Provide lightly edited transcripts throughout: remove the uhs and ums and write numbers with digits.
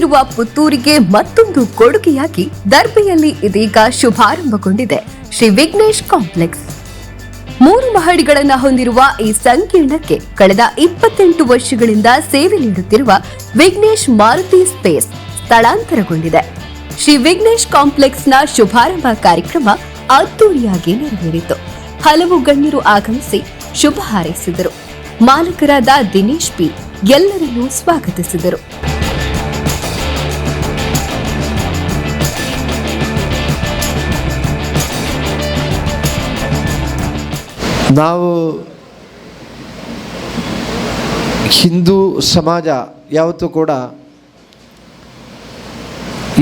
ಹೊಂದಿರುವ ಪುತ್ತೂರಿಗೆ ಮತ್ತೊಂದು ಕೊಡುಗೆಯಾಗಿ ದರ್ಬೆಯಲ್ಲಿ ಇದೀಗ ಶುಭಾರಂಭಗೊಂಡಿದೆ ಶ್ರೀ ವಿಘ್ನೇಶ್ ಕಾಂಪ್ಲೆಕ್ಸ್. 3 ಮಹಡಿಗಳನ್ನು ಹೊಂದಿರುವ ಈ ಸಂಕೀರ್ಣಕ್ಕೆ ಕಳೆದ 28 ವರ್ಷಗಳಿಂದ ಸೇವೆ ನೀಡುತ್ತಿರುವ ವಿಘ್ನೇಶ್ ಮಾರುತಿ ಸ್ಪೇಸ್ ಸ್ಥಳಾಂತರಗೊಂಡಿದೆ. ಶ್ರೀ ವಿಘ್ನೇಶ್ ಕಾಂಪ್ಲೆಕ್ಸ್ನ ಶುಭಾರಂಭ ಕಾರ್ಯಕ್ರಮ ಅದ್ದೂರಿಯಾಗಿ ನೆರವೇರಿತು. ಹಲವು ಗಣ್ಯರು ಆಗಮಿಸಿ ಶುಭ ಹಾರೈಸಿದರು. ಮಾಲಕರಾದ ದಿನೇಶ್ ಪಿ ಎಲ್ಲರನ್ನೂ ಸ್ವಾಗತಿಸಿದರು. ನಾವು ಹಿಂದೂ ಸಮಾಜ ಯಾವತ್ತೂ ಕೂಡ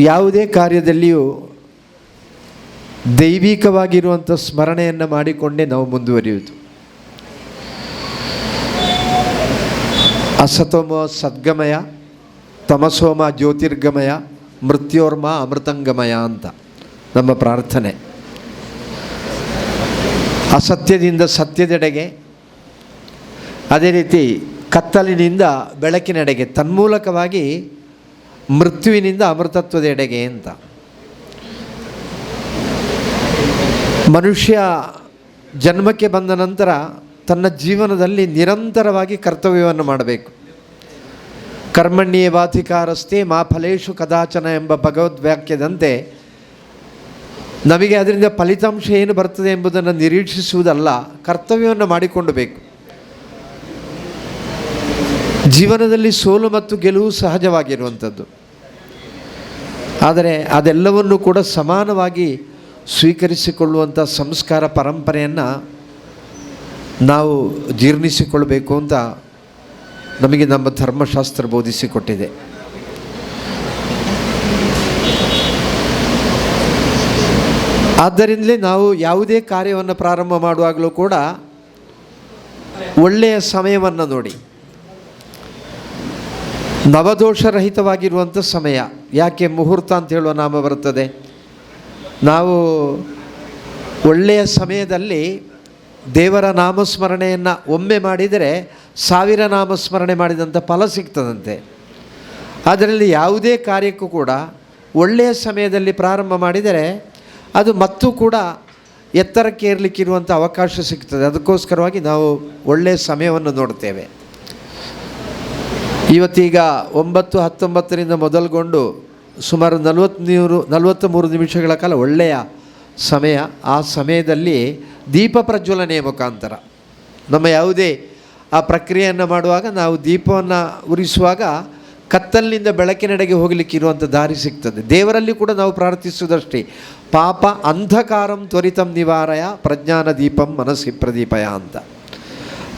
ಯಾವುದೇ ಕಾರ್ಯದಲ್ಲಿಯೂ ದೈವಿಕವಾಗಿರುವಂಥ ಸ್ಮರಣೆಯನ್ನು ಮಾಡಿಕೊಂಡೇ ನಾವು ಮುಂದುವರಿಯುವುದು. ಅಸತೋಮ ಸದ್ಗಮಯ, ತಮಸೋಮ ಜ್ಯೋತಿರ್ಗಮಯ, ಮೃತ್ಯೋರ್ಮ ಅಮೃತಂಗಮಯ ಅಂತ ನಮ್ಮ ಪ್ರಾರ್ಥನೆ. ಅಸತ್ಯದಿಂದ ಸತ್ಯದೆಡೆಗೆ, ಅದೇ ರೀತಿ ಕತ್ತಲಿನಿಂದ ಬೆಳಕಿನೆಡೆಗೆ, ತನ್ಮೂಲಕವಾಗಿ ಮೃತ್ಯುವಿನಿಂದ ಅಮೃತತ್ವದೆಡೆಗೆ ಅಂತ. ಮನುಷ್ಯ ಜನ್ಮಕ್ಕೆ ಬಂದ ನಂತರ ತನ್ನ ಜೀವನದಲ್ಲಿ ನಿರಂತರವಾಗಿ ಕರ್ತವ್ಯವನ್ನು ಮಾಡಬೇಕು. ಕರ್ಮಣ್ಯೇವಾಧಿಕಾರಸ್ಥೆ ಮಾ ಫಲೇಶು ಕದಾಚನ ಎಂಬ ಭಗವದ್ವಾಕ್ಯದಂತೆ ನಮಗೆ ಅದರಿಂದ ಫಲಿತಾಂಶ ಏನು ಬರ್ತದೆ ಎಂಬುದನ್ನು ನಿರೀಕ್ಷಿಸುವುದಲ್ಲ, ಕರ್ತವ್ಯವನ್ನು ಮಾಡಿಕೊಂಡು ಬೇಕು. ಜೀವನದಲ್ಲಿ ಸೋಲು ಮತ್ತು ಗೆಲುವು ಸಹಜವಾಗಿರುವಂಥದ್ದು. ಆದರೆ ಅದೆಲ್ಲವನ್ನು ಕೂಡ ಸಮಾನವಾಗಿ ಸ್ವೀಕರಿಸಿಕೊಳ್ಳುವಂಥ ಸಂಸ್ಕಾರ ಪರಂಪರೆಯನ್ನು ನಾವು ಜೀರ್ಣಿಸಿಕೊಳ್ಬೇಕು ಅಂತ ನಮಗೆ ನಮ್ಮ ಧರ್ಮಶಾಸ್ತ್ರ ಬೋಧಿಸಿಕೊಟ್ಟಿದೆ. ಆದ್ದರಿಂದಲೇ ನಾವು ಯಾವುದೇ ಕಾರ್ಯವನ್ನು ಪ್ರಾರಂಭ ಮಾಡುವಾಗಲೂ ಕೂಡ ಒಳ್ಳೆಯ ಸಮಯವನ್ನು ನೋಡಿ, ನವದೋಷರಹಿತವಾಗಿರುವಂಥ ಸಮಯ. ಯಾಕೆ ಮುಹೂರ್ತ ಅಂತ ಹೇಳುವ ನಾಮ ಬರುತ್ತದೆ? ನಾವು ಒಳ್ಳೆಯ ಸಮಯದಲ್ಲಿ ದೇವರ ನಾಮಸ್ಮರಣೆಯನ್ನು ಒಮ್ಮೆ ಮಾಡಿದರೆ 1000 ನಾಮಸ್ಮರಣೆ ಮಾಡಿದಂಥ ಫಲ ಸಿಗ್ತದಂತೆ. ಅದರಲ್ಲಿ ಯಾವುದೇ ಕಾರ್ಯಕ್ಕೂ ಕೂಡ ಒಳ್ಳೆಯ ಸಮಯದಲ್ಲಿ ಪ್ರಾರಂಭ ಮಾಡಿದರೆ ಅದು ಮತ್ತೂ ಕೂಡ ಎತ್ತರಕ್ಕೆ ಏರಲಿಕ್ಕಿರುವಂಥ ಅವಕಾಶ ಸಿಗ್ತದೆ. ಅದಕ್ಕೋಸ್ಕರವಾಗಿ ನಾವು ಒಳ್ಳೆಯ ಸಮಯವನ್ನು ನೋಡ್ತೇವೆ. ಇವತ್ತೀಗ 9:19 ಮೊದಲುಗೊಂಡು ಸುಮಾರು 43 ನಿಮಿಷಗಳ ಕಾಲ ಒಳ್ಳೆಯ ಸಮಯ. ಆ ಸಮಯದಲ್ಲಿ ದೀಪ ಪ್ರಜ್ವಲನೆಯ ಮುಖಾಂತರ ನಮ್ಮ ಯಾವುದೇ ಆ ಪ್ರಕ್ರಿಯೆಯನ್ನು ಮಾಡುವಾಗ ನಾವು ದೀಪವನ್ನು ಉರಿಸುವಾಗ ಕತ್ತಲಿನಿಂದ ಬೆಳಕಿನೆಡೆಗೆ ಹೋಗಲಿಕ್ಕಿರುವಂಥ ದಾರಿ ಸಿಗ್ತದೆ. ದೇವರಲ್ಲಿ ಕೂಡ ನಾವು ಪ್ರಾರ್ಥಿಸುವುದಷ್ಟೇ, ಪಾಪ ಅಂಧಕಾರಂ ತ್ವರಿತಂ ನಿವಾರಯ ಪ್ರಜ್ಞಾನ ದೀಪಂ ಮನಸ್ಸಿ ಪ್ರದೀಪಯ ಅಂತ.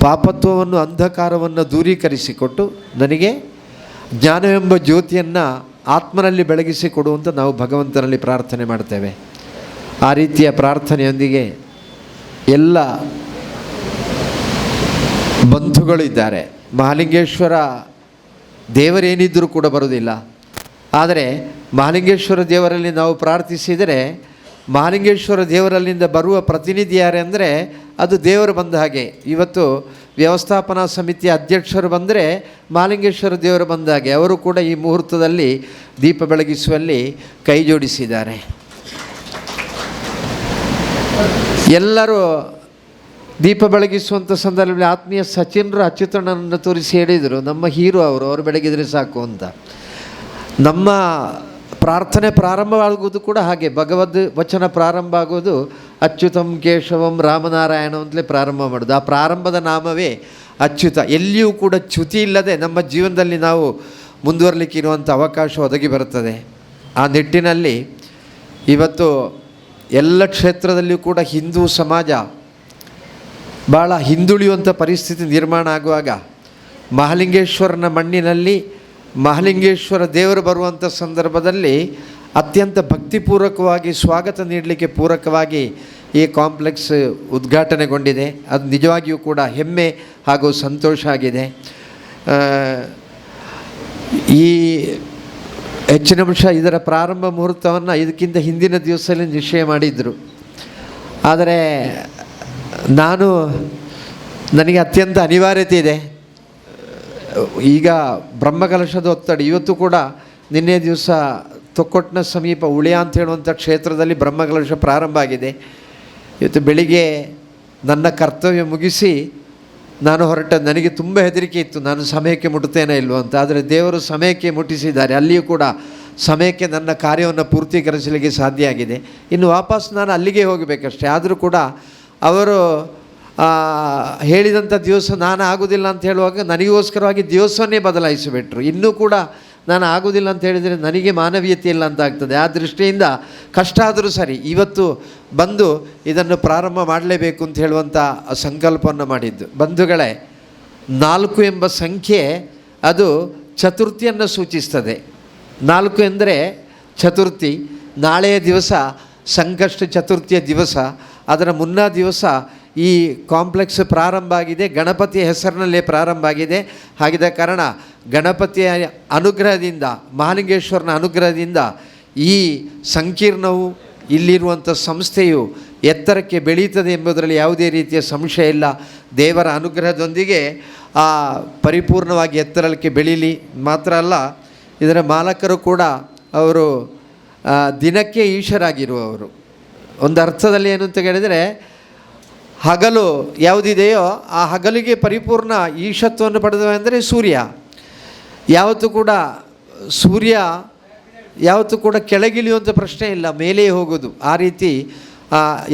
ಪಾಪತ್ವವನ್ನು, ಅಂಧಕಾರವನ್ನು ದೂರೀಕರಿಸಿಕೊಟ್ಟು ನನಗೆ ಜ್ಞಾನವೆಂಬ ಜ್ಯೋತಿಯನ್ನು ಆತ್ಮನಲ್ಲಿ ಬೆಳಗಿಸಿ ಕೊಡುವಂತ ನಾವು ಭಗವಂತನಲ್ಲಿ ಪ್ರಾರ್ಥನೆ ಮಾಡ್ತೇವೆ. ಆ ರೀತಿಯ ಪ್ರಾರ್ಥನೆಯೊಂದಿಗೆ ಎಲ್ಲ ಬಂಧುಗಳಿದ್ದಾರೆ. ಮಹಾಲಿಂಗೇಶ್ವರ ದೇವರೇನಿದ್ದರೂ ಕೂಡ ಬರುವುದಿಲ್ಲ. ಆದರೆ ಮಹಾಲಿಂಗೇಶ್ವರ ದೇವರಲ್ಲಿ ನಾವು ಪ್ರಾರ್ಥಿಸಿದರೆ ಮಹಾಲಿಂಗೇಶ್ವರ ದೇವರಲ್ಲಿಂದ ಬರುವ ಪ್ರತಿನಿಧಿ ಯಾರೇ ಅಂದರೆ ಅದು ದೇವರು ಬಂದ ಹಾಗೆ. ಇವತ್ತು ವ್ಯವಸ್ಥಾಪನಾ ಸಮಿತಿಯ ಅಧ್ಯಕ್ಷರು ಬಂದರೆ ಮಹಾಲಿಂಗೇಶ್ವರ ದೇವರು ಬಂದ ಹಾಗೆ. ಅವರು ಕೂಡ ಈ ಮುಹೂರ್ತದಲ್ಲಿ ದೀಪ ಬೆಳಗಿಸುವಲ್ಲಿ ಕೈ ಜೋಡಿಸಿದ್ದಾರೆ. ಎಲ್ಲರೂ ದೀಪ ಬೆಳಗಿಸುವಂಥ ಸಂದರ್ಭದಲ್ಲಿ ಆತ್ಮೀಯ ಸಚಿನರು ಅಚ್ಯುತಣ್ಣನನ್ನು ತೋರಿಸಿ ಹೇಳಿದರು, ನಮ್ಮ ಹೀರೋ ಅವರು ಬೆಳಗಿದರೆ ಸಾಕು ಅಂತ. ನಮ್ಮ ಪ್ರಾರ್ಥನೆ ಪ್ರಾರಂಭವಾಗುವುದು ಕೂಡ ಹಾಗೆ. ಭಗವದ್ ವಚನ ಪ್ರಾರಂಭ ಆಗೋದು ಅಚ್ಯುತಂ ಕೇಶವಂ ರಾಮನಾರಾಯಣ ಅಂತಲೇ ಪ್ರಾರಂಭ ಮಾಡೋದು. ಆ ಪ್ರಾರಂಭದ ನಾಮವೇ ಅಚ್ಯುತ. ಎಲ್ಲಿಯೂ ಕೂಡ ಚ್ಯುತಿ ಇಲ್ಲದೆ ನಮ್ಮ ಜೀವನದಲ್ಲಿ ನಾವು ಮುಂದುವರಲಿಕ್ಕಿರುವಂಥ ಅವಕಾಶ ಒದಗಿ ಬರುತ್ತದೆ. ಆ ನಿಟ್ಟಿನಲ್ಲಿ ಇವತ್ತು ಎಲ್ಲ ಕ್ಷೇತ್ರದಲ್ಲಿಯೂ ಕೂಡ ಹಿಂದೂ ಸಮಾಜ ಭಾಳ ಹಿಂದುಳಿಯುವಂಥ ಪರಿಸ್ಥಿತಿ ನಿರ್ಮಾಣ ಆಗುವಾಗ ಮಹಾಲಿಂಗೇಶ್ವರನ ಮಣ್ಣಿನಲ್ಲಿ ಮಹಾಲಿಂಗೇಶ್ವರ ದೇವರು ಬರುವಂಥ ಸಂದರ್ಭದಲ್ಲಿ ಅತ್ಯಂತ ಭಕ್ತಿಪೂರ್ವಕವಾಗಿ ಸ್ವಾಗತ ನೀಡಲಿಕ್ಕೆ ಪೂರಕವಾಗಿ ಈ ಕಾಂಪ್ಲೆಕ್ಸ್ ಉದ್ಘಾಟನೆಗೊಂಡಿದೆ. ಅದು ನಿಜವಾಗಿಯೂ ಕೂಡ ಹೆಮ್ಮೆ ಹಾಗೂ ಸಂತೋಷ ಆಗಿದೆ. ಈ ಹೆಚ್ಚಿನ ಅಂಶ ಇದರ ಪ್ರಾರಂಭ ಮುಹೂರ್ತವನ್ನು ಇದಕ್ಕಿಂತ ಹಿಂದಿನ ದಿವಸದಲ್ಲಿ ನಿಶ್ಚಯ ಮಾಡಿದ್ದರು. ಆದರೆ ನನಗೆ ಅತ್ಯಂತ ಅನಿವಾರ್ಯತೆ ಇದೆ. ಈಗ ಬ್ರಹ್ಮಕಲಶದ ಒತ್ತಡ, ಇವತ್ತು ಕೂಡ ನಿನ್ನೆ ದಿವಸ ತೊಕ್ಕೊಟ್ಟಿನ ಸಮೀಪ ಉಳಿಯ ಅಂತ ಹೇಳುವಂಥ ಕ್ಷೇತ್ರದಲ್ಲಿ ಬ್ರಹ್ಮಕಲಶ ಪ್ರಾರಂಭ ಆಗಿದೆ. ಇವತ್ತು ಬೆಳಿಗ್ಗೆ ನನ್ನ ಕರ್ತವ್ಯ ಮುಗಿಸಿ ನಾನು ಹೊರಟ, ನನಗೆ ತುಂಬ ಹೆದರಿಕೆ ಇತ್ತು, ನಾನು ಸಮಯಕ್ಕೆ ಮುಟ್ಟುತ್ತೇನೆ ಇಲ್ವೋ ಅಂತ. ಆದರೆ ದೇವರು ಸಮಯಕ್ಕೆ ಮುಟ್ಟಿಸಿದ್ದಾರೆ. ಅಲ್ಲಿಯೂ ಕೂಡ ಸಮಯಕ್ಕೆ ನನ್ನ ಕಾರ್ಯವನ್ನು ಪೂರ್ತೀಕರಿಸಲಿಕ್ಕೆ ಸಾಧ್ಯ ಆಗಿದೆ. ಇನ್ನು ವಾಪಸ್ ನಾನು ಅಲ್ಲಿಗೆ ಹೋಗಬೇಕಷ್ಟೇ. ಆದರೂ ಕೂಡ ಅವರು ಹೇಳಿದಂಥ ದಿವಸ ನಾನು ಆಗೋದಿಲ್ಲ ಅಂತ ಹೇಳುವಾಗ ನನಗೋಸ್ಕರವಾಗಿ ದಿವಸವನ್ನೇ ಬದಲಾಯಿಸಿಬಿಟ್ರು. ಇನ್ನೂ ಕೂಡ ನಾನು ಆಗೋದಿಲ್ಲ ಅಂತ ಹೇಳಿದರೆ ನನಗೆ ಮಾನವೀಯತೆ ಇಲ್ಲ ಅಂತ ಆಗ್ತದೆ. ಆ ದೃಷ್ಟಿಯಿಂದ ಕಷ್ಟ ಆದರೂ ಸರಿ ಇವತ್ತು ಬಂದು ಇದನ್ನು ಪ್ರಾರಂಭ ಮಾಡಲೇಬೇಕು ಅಂತ ಹೇಳುವಂಥ ಸಂಕಲ್ಪವನ್ನು ಮಾಡಿದ್ದು. ಬಂಧುಗಳೇ, 4 ಎಂಬ ಸಂಖ್ಯೆ ಅದು ಚತುರ್ಥಿಯನ್ನು ಸೂಚಿಸ್ತದೆ. 4 ಎಂದರೆ ಚತುರ್ಥಿ. ನಾಳೆಯ ದಿವಸ ಸಂಕಷ್ಟ ಚತುರ್ಥಿಯ ದಿವಸ. ಅದರ ಮುನ್ನಾ ದಿವಸ ಈ ಕಾಂಪ್ಲೆಕ್ಸ್ ಪ್ರಾರಂಭ ಆಗಿದೆ. ಗಣಪತಿಯ ಹೆಸರಿನಲ್ಲೇ ಪ್ರಾರಂಭ ಆಗಿದೆ. ಹಾಗಿದ್ದ ಕಾರಣ ಗಣಪತಿಯ ಅನುಗ್ರಹದಿಂದ, ಮಹಾಲಿಂಗೇಶ್ವರನ ಅನುಗ್ರಹದಿಂದ ಈ ಸಂಕೀರ್ಣವು, ಇಲ್ಲಿರುವಂಥ ಸಂಸ್ಥೆಯು ಎತ್ತರಕ್ಕೆ ಬೆಳೀತದೆ ಎಂಬುದರಲ್ಲಿ ಯಾವುದೇ ರೀತಿಯ ಸಂಶಯ ಇಲ್ಲ. ದೇವರ ಅನುಗ್ರಹದೊಂದಿಗೆ ಪರಿಪೂರ್ಣವಾಗಿ ಎತ್ತರಕ್ಕೆ ಬೆಳೀಲಿ. ಮಾತ್ರ ಅಲ್ಲ, ಇದರ ಮಾಲಕರು ಕೂಡ ಅವರು ದಿನಕ್ಕೆ ಈಶರಾಗಿರುವವರು. ಒಂದು ಅರ್ಥದಲ್ಲಿ ಏನು ಅಂತ ಹೇಳಿದರೆ, ಹಗಲು ಯಾವುದಿದೆಯೋ ಆ ಹಗಲಿಗೆ ಪರಿಪೂರ್ಣ ಈಶತ್ವವನ್ನು ಪಡೆದವೆಂದರೆ ಸೂರ್ಯ. ಯಾವತ್ತೂ ಕೂಡ ಸೂರ್ಯ ಯಾವತ್ತೂ ಕೂಡ ಕೆಳಗಿಳಿಯುವಂಥ ಪ್ರಶ್ನೆ ಇಲ್ಲ, ಮೇಲೆಯೇ ಹೋಗೋದು. ಆ ರೀತಿ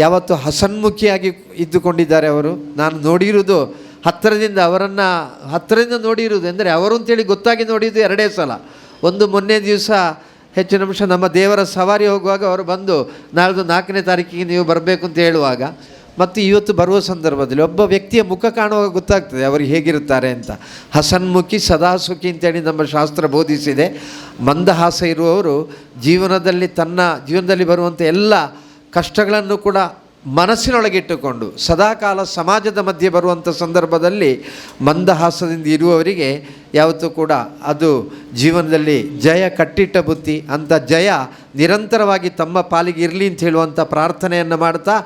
ಯಾವತ್ತು ಹಸನ್ಮುಖಿಯಾಗಿ ಇದ್ದುಕೊಂಡಿದ್ದಾರೆ ಅವರು. ನಾನು ನೋಡಿರುವುದು ಹತ್ತಿರದಿಂದ, ಅವರನ್ನು ಹತ್ತಿರದಿಂದ ನೋಡಿರುವುದು ಅಂದರೆ ಅವರು ಅಂತೇಳಿ ಗೊತ್ತಾಗಿ ನೋಡಿದ್ದು 2 ಸಲ. ಒಂದು ಮೊನ್ನೆ ದಿವಸ ಹೆಚ್ಚಿನ ಅಂಶ ನಮ್ಮ ದೇವರ ಸವಾರಿ ಹೋಗುವಾಗ ಅವರು ಬಂದು ನಾಳ್ದು 4ನೇ ತಾರೀಕಿಗೆ ನೀವು ಬರಬೇಕು ಅಂತ ಹೇಳುವಾಗ, ಮತ್ತು ಇವತ್ತು ಬರುವ ಸಂದರ್ಭದಲ್ಲಿ ಒಬ್ಬ ವ್ಯಕ್ತಿಯ ಮುಖ ಕಾಣುವಾಗ ಗೊತ್ತಾಗ್ತದೆ ಅವರು ಹೇಗಿರುತ್ತಾರೆ ಅಂತ. ಹಸನ್ಮುಖಿ ಸದಾಸುಖಿ ಅಂತೇಳಿ ನಮ್ಮ ಶಾಸ್ತ್ರ ಬೋಧಿಸಿದೆ. ಮಂದಹಾಸ ಇರುವವರು ಜೀವನದಲ್ಲಿ ಬರುವಂಥ ಎಲ್ಲ ಕಷ್ಟಗಳನ್ನು ಕೂಡ ಮನಸ್ಸಿನೊಳಗಿಟ್ಟುಕೊಂಡು ಸದಾಕಾಲ ಸಮಾಜದ ಮಧ್ಯೆ ಬರುವಂಥ ಸಂದರ್ಭದಲ್ಲಿ ಮಂದಹಾಸದಿಂದ ಇರುವವರಿಗೆ ಯಾವತ್ತೂ ಕೂಡ ಅದು ಜೀವನದಲ್ಲಿ ಜಯ ಕಟ್ಟಿಟ್ಟ ಬುತ್ತಿ. ಅಂಥ ಜಯ ನಿರಂತರವಾಗಿ ತಮ್ಮ ಪಾಲಿಗೆ ಇರಲಿ ಅಂತ ಹೇಳುವಂಥ ಪ್ರಾರ್ಥನೆಯನ್ನು ಮಾಡ್ತಾ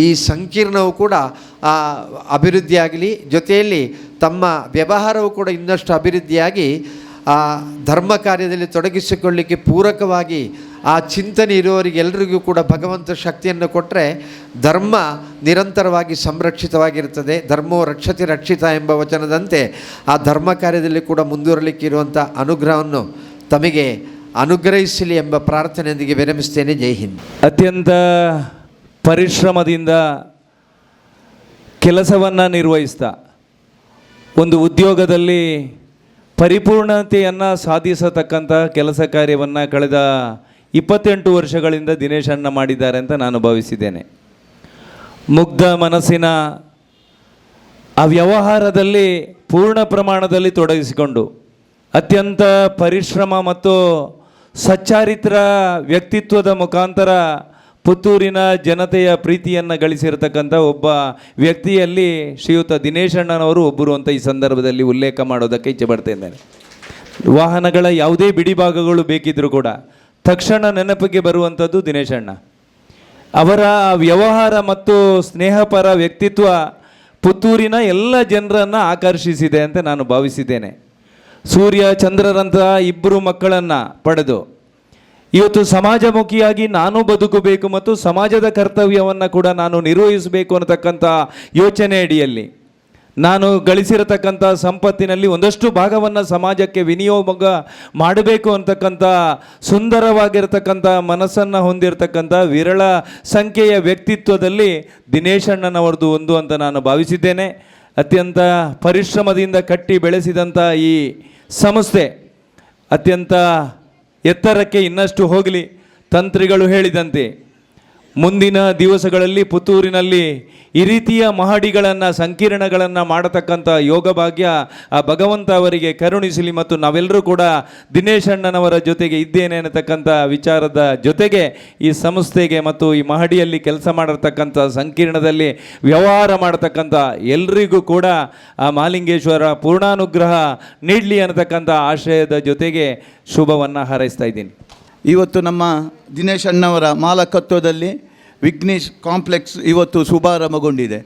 ಈ ಸಂಕೀರ್ಣವು ಕೂಡ ಅಭಿವೃದ್ಧಿಯಾಗಲಿ, ಜೊತೆಯಲ್ಲಿ ತಮ್ಮ ವ್ಯವಹಾರವು ಕೂಡ ಇನ್ನಷ್ಟು ಅಭಿವೃದ್ಧಿಯಾಗಿ ಧರ್ಮ ಕಾರ್ಯದಲ್ಲಿ ತೊಡಗಿಸಿಕೊಳ್ಳಲಿಕ್ಕೆ ಪೂರಕವಾಗಿ ಆ ಚಿಂತನೆ ಇರುವವರಿಗೆಲ್ಲರಿಗೂ ಕೂಡ ಭಗವಂತ ಶಕ್ತಿಯನ್ನು ಕೊಟ್ಟರೆ ಧರ್ಮ ನಿರಂತರವಾಗಿ ಸಂರಕ್ಷಿತವಾಗಿರ್ತದೆ. ಧರ್ಮೋ ರಕ್ಷತಿ ರಕ್ಷಿತ ಎಂಬ ವಚನದಂತೆ ಆ ಧರ್ಮ ಕಾರ್ಯದಲ್ಲಿ ಕೂಡ ಮುಂದುವರಲಿಕ್ಕೆ ಇರುವಂಥ ಅನುಗ್ರಹವನ್ನು ತಮಗೆ ಅನುಗ್ರಹಿಸಲಿ ಎಂಬ ಪ್ರಾರ್ಥನೆಯೊಂದಿಗೆ ವಿರಮಿಸ್ತೇನೆ. ಜೈ ಹಿಂದ್. ಅತ್ಯಂತ ಪರಿಶ್ರಮದಿಂದ ಕೆಲಸವನ್ನು ನಿರ್ವಹಿಸ್ತಾ ಒಂದು ಉದ್ಯೋಗದಲ್ಲಿ ಪರಿಪೂರ್ಣತೆಯನ್ನು ಸಾಧಿಸತಕ್ಕಂಥ ಕೆಲಸ ಕಾರ್ಯವನ್ನು ಕಳೆದ 28 ವರ್ಷಗಳಿಂದ ದಿನೇಶ್ ಅಣ್ಣ ಮಾಡಿದ್ದಾರೆ ಅಂತ ನಾನು ಭಾವಿಸಿದ್ದೇನೆ. ಮುಗ್ಧ ಮನಸ್ಸಿನ ಆ ವ್ಯವಹಾರದಲ್ಲಿ ಪೂರ್ಣ ಪ್ರಮಾಣದಲ್ಲಿ ತೊಡಗಿಸಿಕೊಂಡು ಅತ್ಯಂತ ಪರಿಶ್ರಮ ಮತ್ತು ಸಚ್ಚಾರಿತ್ರ ವ್ಯಕ್ತಿತ್ವದ ಮುಖಾಂತರ ಪುತ್ತೂರಿನ ಜನತೆಯ ಪ್ರೀತಿಯನ್ನು ಗಳಿಸಿರತಕ್ಕಂಥ ಒಬ್ಬ ವ್ಯಕ್ತಿಯಲ್ಲಿ ಶ್ರೀಯುತ ದಿನೇಶ್ ಅಣ್ಣನವರು ಒಬ್ಬರು ಅಂತ ಈ ಸಂದರ್ಭದಲ್ಲಿ ಉಲ್ಲೇಖ ಮಾಡೋದಕ್ಕೆ ಇಚ್ಛೆ ಪಡ್ತಿದ್ದೇನೆ. ವಾಹನಗಳ ಯಾವುದೇ ಬಿಡಿಭಾಗಗಳು ಬೇಕಿದ್ದರೂ ಕೂಡ ತಕ್ಷಣ ನೆನಪಿಗೆ ಬರುವಂಥದ್ದು ದಿನೇಶ್ ಅಣ್ಣ. ಅವರ ವ್ಯವಹಾರ ಮತ್ತು ಸ್ನೇಹಪರ ವ್ಯಕ್ತಿತ್ವ ಪುತ್ತೂರಿನ ಎಲ್ಲ ಜನರನ್ನು ಆಕರ್ಷಿಸಿದೆ ಅಂತ ನಾನು ಭಾವಿಸಿದ್ದೇನೆ. ಸೂರ್ಯ ಚಂದ್ರರಂತಹ 2 ಮಕ್ಕಳನ್ನು ಪಡೆದು ಇವತ್ತು ಸಮಾಜಮುಖಿಯಾಗಿ ನಾನು ಬದುಕಬೇಕು ಮತ್ತು ಸಮಾಜದ ಕರ್ತವ್ಯವನ್ನು ಕೂಡ ನಾನು ನಿರ್ವಹಿಸಬೇಕು ಅನ್ನತಕ್ಕಂಥ ಯೋಚನೆ ಅಡಿಯಲ್ಲಿ ನಾನು ಗಳಿಸಿರತಕ್ಕಂಥ ಸಂಪತ್ತಿನಲ್ಲಿ ಒಂದಷ್ಟು ಭಾಗವನ್ನು ಸಮಾಜಕ್ಕೆ ವಿನಿಯೋಗ ಮಾಡಬೇಕು ಅಂತಕ್ಕಂಥ ಸುಂದರವಾಗಿರ್ತಕ್ಕಂಥ ಮನಸ್ಸನ್ನು ಹೊಂದಿರತಕ್ಕಂಥ ವಿರಳ ಸಂಖ್ಯೆಯ ವ್ಯಕ್ತಿತ್ವದಲ್ಲಿ ದಿನೇಶ್ ಅಣ್ಣನವರದು ಒಂದು ಅಂತ ನಾನು ಭಾವಿಸಿದ್ದೇನೆ. ಅತ್ಯಂತ ಪರಿಶ್ರಮದಿಂದ ಕಟ್ಟಿ ಬೆಳೆಸಿದಂಥ ಈ ಸಂಸ್ಥೆ ಅತ್ಯಂತ ಎತ್ತರಕ್ಕೆ ಇನ್ನಷ್ಟು ಹೋಗಲಿ. ತಂತ್ರಿಗಳು ಹೇಳಿದಂತೆ ಮುಂದಿನ ದಿವಸಗಳಲ್ಲಿ ಪುತ್ತೂರಿನಲ್ಲಿ ಈ ರೀತಿಯ ಮಹಡಿಗಳನ್ನು, ಸಂಕೀರ್ಣಗಳನ್ನು ಮಾಡತಕ್ಕಂಥ ಯೋಗ ಭಾಗ್ಯ ಆ ಭಗವಂತ ಅವರಿಗೆ ಕರುಣಿಸಲಿ. ಮತ್ತು ನಾವೆಲ್ಲರೂ ಕೂಡ ದಿನೇಶ್ ಅಣ್ಣನವರ ಜೊತೆಗೆ ಇದ್ದೇನೆ ಅನ್ನತಕ್ಕಂಥ ವಿಚಾರದ ಜೊತೆಗೆ ಈ ಸಂಸ್ಥೆಗೆ ಮತ್ತು ಈ ಮಹಡಿಯಲ್ಲಿ ಕೆಲಸ ಮಾಡಿರ್ತಕ್ಕಂಥ ಸಂಕೀರ್ಣದಲ್ಲಿ ವ್ಯವಹಾರ ಮಾಡತಕ್ಕಂಥ ಎಲ್ರಿಗೂ ಕೂಡ ಆ ಮಹಾಲಿಂಗೇಶ್ವರ ಪೂರ್ಣಾನುಗ್ರಹ ನೀಡಲಿ ಅನ್ನತಕ್ಕಂಥ ಆಶಯದ ಜೊತೆಗೆ ಶುಭವನ್ನು ಹಾರೈಸ್ತಾ ಇದ್ದೀನಿ. ಇವತ್ತು ನಮ್ಮ ದಿನೇಶ್ ಅಣ್ಣವರ ಮಾಲಕತ್ವದಲ್ಲಿ ವಿಘ್ನೇಶ್ ಕಾಂಪ್ಲೆಕ್ಸ್ ಇವತ್ತು ಶುಭಾರಂಭಗೊಂಡಿದೆ.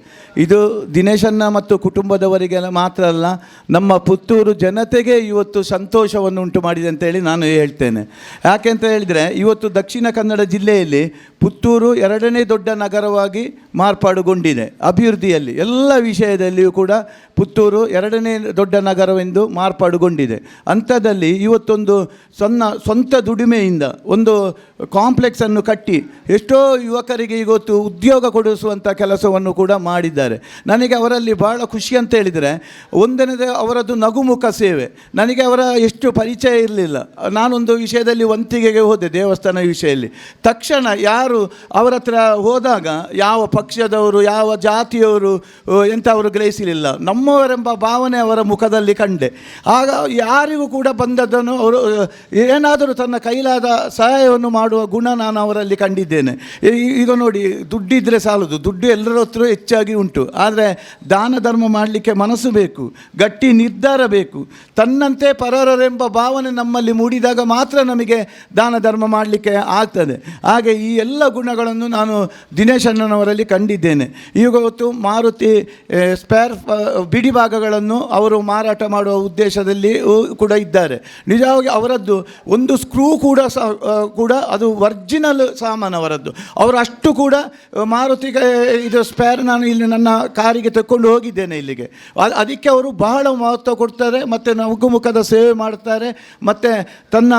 ಇದು ದಿನೇಶಣ್ಣ ಮತ್ತು ಕುಟುಂಬದವರಿಗೆಲ್ಲ ಮಾತ್ರ ಅಲ್ಲ, ನಮ್ಮ ಪುತ್ತೂರು ಜನತೆಗೆ ಇವತ್ತು ಸಂತೋಷವನ್ನು ಉಂಟು ಮಾಡಿದೆ ಅಂತೇಳಿ ನಾನು ಹೇಳ್ತೇನೆ. ಯಾಕೆಂತ ಹೇಳಿದರೆ, ಇವತ್ತು ದಕ್ಷಿಣ ಕನ್ನಡ ಜಿಲ್ಲೆಯಲ್ಲಿ ಪುತ್ತೂರು 2ನೇ ದೊಡ್ಡ ನಗರವಾಗಿ ಮಾರ್ಪಾಡುಗೊಂಡಿದೆ. ಅಭಿವೃದ್ಧಿಯಲ್ಲಿ ಎಲ್ಲ ವಿಷಯದಲ್ಲಿಯೂ ಕೂಡ ಪುತ್ತೂರು 2ನೇ ದೊಡ್ಡ ನಗರವೆಂದು ಮಾರ್ಪಾಡುಗೊಂಡಿದೆ. ಅಂಥದ್ದಲ್ಲಿ ಇವತ್ತೊಂದು ಸ್ವಂತ ದುಡಿಮೆಯಿಂದ ಒಂದು ಕಾಂಪ್ಲೆಕ್ಸನ್ನು ಕಟ್ಟಿ ಎಷ್ಟೋ ಯುವಕರಿಗೆ ಇವತ್ತು ಉದ್ಯೋಗ ಕೊಡಿಸುವಂಥ ಕೆಲಸವನ್ನು ಕೂಡ ಮಾಡಿದ್ದಾರೆ. ನನಗೆ ಅವರಲ್ಲಿ ಭಾಳ ಖುಷಿ ಅಂತ ಹೇಳಿದರೆ, ಒಂದನೇದು ಅವರದ್ದು ನಗುಮುಖ ಸೇವೆ. ನನಗೆ ಅವರ ಎಷ್ಟು ಪರಿಚಯ ಇರಲಿಲ್ಲ. ನಾನೊಂದು ವಿಷಯದಲ್ಲಿ ವಂತಿಗೆಗೆ ಹೋದೆ, ದೇವಸ್ಥಾನ ವಿಷಯದಲ್ಲಿ. ತಕ್ಷಣ ಯಾರು ಅವರ ಹತ್ರ ಹೋದಾಗ ಯಾವ ಪಕ್ಷದವರು ಯಾವ ಜಾತಿಯವರು ಎಂತ ಅವರು ಗ್ರಹಿಸಲಿಲ್ಲ, ನಮ್ಮವರೆಂಬ ಭಾವನೆ ಅವರ ಮುಖದಲ್ಲಿ ಕಂಡೆ. ಆಗ ಯಾರಿಗೂ ಕೂಡ ಬಂದದ್ದನ್ನು ಅವರು ಏನಾದರೂ ತನ್ನ ಕೈಲಾದ ಸಹಾಯವನ್ನು ಮಾಡುವ ಗುಣ ನಾನು ಅವರಲ್ಲಿ ಕಂಡಿದ್ದೇನೆ. ಈಗ ನೋಡಿ, ದುಡ್ಡಿದ್ದರೆ ಸಾಲದು, ದುಡ್ಡು ಎಲ್ಲರ ಹತ್ರ ಹೆಚ್ಚಾಗಿ ಉಂಟು. ಆದರೆ ದಾನ ಧರ್ಮ ಮಾಡಲಿಕ್ಕೆ ಮನಸ್ಸು ಬೇಕು, ಗಟ್ಟಿ ನಿರ್ಧಾರ ಬೇಕು. ತನ್ನಂತೆ ಪರರೆಂಬ ಭಾವನೆ ನಮ್ಮಲ್ಲಿ ಮೂಡಿದಾಗ ಮಾತ್ರ ನಮಗೆ ದಾನ ಧರ್ಮ ಮಾಡಲಿಕ್ಕೆ ಆಗ್ತದೆ. ಹಾಗೆ ಈ ಎಲ್ಲ ಗುಣಗಳನ್ನು ನಾನು ದಿನೇಶ್ ಅಣ್ಣನವರಲ್ಲಿ ಕಂಡಿದ್ದೇನೆ. ಇವತ್ತು ಮಾರುತಿ ಸ್ಪೇರ್ ಬಿಡಿ ಭಾಗಗಳನ್ನು ಅವರು ಮಾರಾಟ ಮಾಡುವ ಉದ್ದೇಶದಲ್ಲಿ ಕೂಡ ಇದ್ದಾರೆ. ನಿಜವಾಗಿ ಅವರದ್ದು ಒಂದು ಸ್ಕ್ರೂ ಕೂಡ ಅದು ಒರಿಜಿನಲ್ ಸಾಮಾನು ಅವರದ್ದು. ಅವರು ಅಷ್ಟು ಕೂಡ ಮಾರುತಿಗೆ ಇದು ಸ್ಪೇರ್ ನಾನು ಇಲ್ಲಿ ನನ್ನ ಕಾರಿಗೆ ತಗೊಂಡು ಹೋಗಿದ್ದೇನೆ ಇಲ್ಲಿಗೆ. ಅದಕ್ಕೆ ಅವರು ಬಹಳ ಮಹತ್ವ ಕೊಡ್ತಾರೆ, ಮತ್ತು ನಗುಮುಖದ ಸೇವೆ ಮಾಡ್ತಾರೆ, ಮತ್ತು ತನ್ನ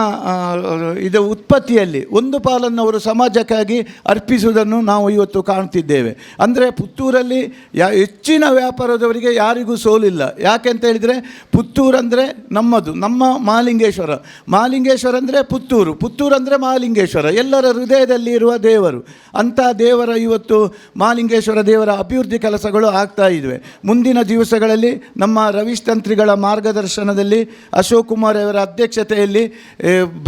ಇದು ಉತ್ಪತ್ತಿಯಲ್ಲಿ ಒಂದು ಪಾಲನ್ನು ಅವರು ಸಮಾಜಕ್ಕಾಗಿ ಅರ್ಪಿಸುವುದನ್ನು ನಾವು ಇವತ್ತು ಕಾಣ್ತಿದ್ದೇವೆ. ಅಂದರೆ ಪುತ್ತೂರಲ್ಲಿ ಹೆಚ್ಚಿನ ವ್ಯಾಪಾರದವರಿಗೆ ಯಾರಿಗೂ ಸೋಲಿಲ್ಲ. ಯಾಕೆಂತ ಹೇಳಿದರೆ, ಪುತ್ತೂರು ಅಂದರೆ ನಮ್ಮದು, ನಮ್ಮ ಮಹಾಲಿಂಗೇಶ್ವರ. ಮಹಾಲಿಂಗೇಶ್ವರ ಅಂದರೆ ಪುತ್ತೂರು, ಪುತ್ತೂರು ಅಂದರೆ ಮಹಾಲಿಂಗೇಶ್ವರ, ಎಲ್ಲರ ಹೃದಯದಲ್ಲಿ ಇರುವ ದೇವರು. ಅಂಥ ದೇವರ ಇವತ್ತು ಮಹಾಲಿಂಗೇಶ್ವರ ದೇವರ ಅಭಿವೃದ್ಧಿ ಕೆಲಸಗಳು ಆಗ್ತಾ ಇವೆ. ಮುಂದಿನ ದಿವಸಗಳಲ್ಲಿ ನಮ್ಮ ರವೀಶ್ ತಂತ್ರಿಗಳ ಮಾರ್ಗದರ್ಶನದಲ್ಲಿ ಅಶೋಕ್ ಕುಮಾರ್ ಅವರ ಅಧ್ಯಕ್ಷತೆಯಲ್ಲಿ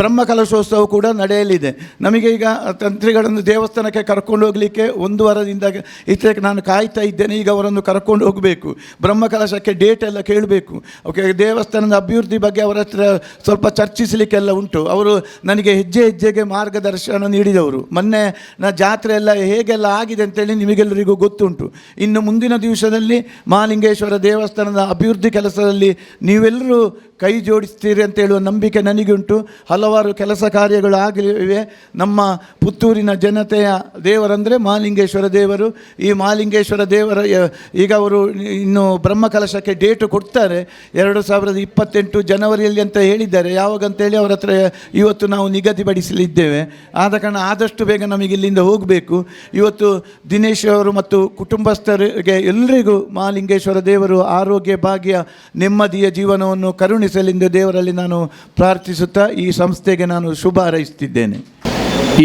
ಬ್ರಹ್ಮಕಲಶೋತ್ಸವ ಕೂಡ ನಡೆಯಲಿದೆ. ನಮಗೆ ಈಗ ತಂತ್ರಿಗಳನ್ನು ದೇವಸ್ಥಾನಕ್ಕೆ ಕರ್ಕೊಂಡು ಹೋಗಲಿಕ್ಕೆ 1 ವಾರದಿಂದ ಇದಕ್ಕೆ ನಾನು ಕಾಯ್ತಾ ಇದ್ದೇನೆ. ಈಗ ಅವರನ್ನು ಕರ್ಕೊಂಡು ಹೋಗಬೇಕು, ಬ್ರಹ್ಮಕಲಶಕ್ಕೆ ಡೇಟ್ ಎಲ್ಲ ಕೇಳಬೇಕು. ಓಕೆ, ದೇವಸ್ಥಾನದ ಅಭಿವೃದ್ಧಿ ಬಗ್ಗೆ ಅವರ ಹತ್ರ ಸ್ವಲ್ಪ ಚರ್ಚಿಸಲಿಕ್ಕೆಲ್ಲ ಉಂಟು. ಅವರು ನನಗೆ ಹೆಜ್ಜೆ ಹೆಜ್ಜೆಗೆ ಮಾರ್ಗದರ್ಶನ ನೀಡಿದವರು. ಮೊನ್ನೆ ಜಾತ್ರೆ ಎಲ್ಲ ಹೇಗೆಲ್ಲ ಆಗಿದೆ ಅಂತೇಳಿ ನಿಮಗೆಲ್ಲರಿಗೂ ಗೊತ್ತುಂಟು. ಇನ್ನು ಮುಂದಿನ ದಿವಸದಲ್ಲಿ ಮಹಾಲಿಂಗೇಶ್ವರ ದೇವಸ್ಥಾನದ ಅಭಿವೃದ್ಧಿ ಕೆಲಸದಲ್ಲಿ ನೀವೆಲ್ಲರೂ ಕೈ ಜೋಡಿಸ್ತೀರಿ ಅಂತ ಹೇಳುವ ನಂಬಿಕೆ ನನಗುಂಟು. ಹಲವಾರು ಕೆಲಸ ಕಾರ್ಯಗಳು ಆಗಲಿವೆ. ನಮ್ಮ ಪುತ್ತೂರಿನ ಜನತೆಯ ದೇವರಂದರೆ ಮಹಾಲಿಂಗೇಶ್ವರ ದೇವರು. ಈ ಮಹಾಲಿಂಗೇಶ್ವರ ದೇವರ ಈಗ ಅವರು ಇನ್ನು ಬ್ರಹ್ಮಕಲಶಕ್ಕೆ ಡೇಟು ಕೊಡ್ತಾರೆ, 2028 ಜನವರಿಯಲ್ಲಿ ಅಂತ ಹೇಳಿದ್ದಾರೆ. ಯಾವಾಗಂತೇಳಿ ಅವರ ಹತ್ರ ಇವತ್ತು ನಾವು ನಿಗದಿಪಡಿಸಲಿದ್ದೇವೆ. ಆದ ಕಾರಣ ಆದಷ್ಟು ಬೇಗ ನಮಗೆ ಇಲ್ಲಿಂದ ಹೋಗಬೇಕು. ಇವತ್ತು ದಿನೇಶ್ ಅವರು ಮತ್ತು ಕುಟುಂಬಸ್ಥರಿಗೆ ಎಲ್ಲರಿಗೂ ಮಹಾಲಿಂಗೇಶ್ವರ ದೇವರು ಆರೋಗ್ಯ ಭಾಗ್ಯ ನೆಮ್ಮದಿಯ ಜೀವನವನ್ನು ಕರುಣಿಸಲೆಂದು ದೇವರಲ್ಲಿ ನಾನು ಪ್ರಾರ್ಥಿಸುತ್ತಾ ಈ ಸಂಸ್ಥೆಗೆ ನಾನು ಶುಭ ಹಾರೈಸುತ್ತಿದ್ದೇನೆ.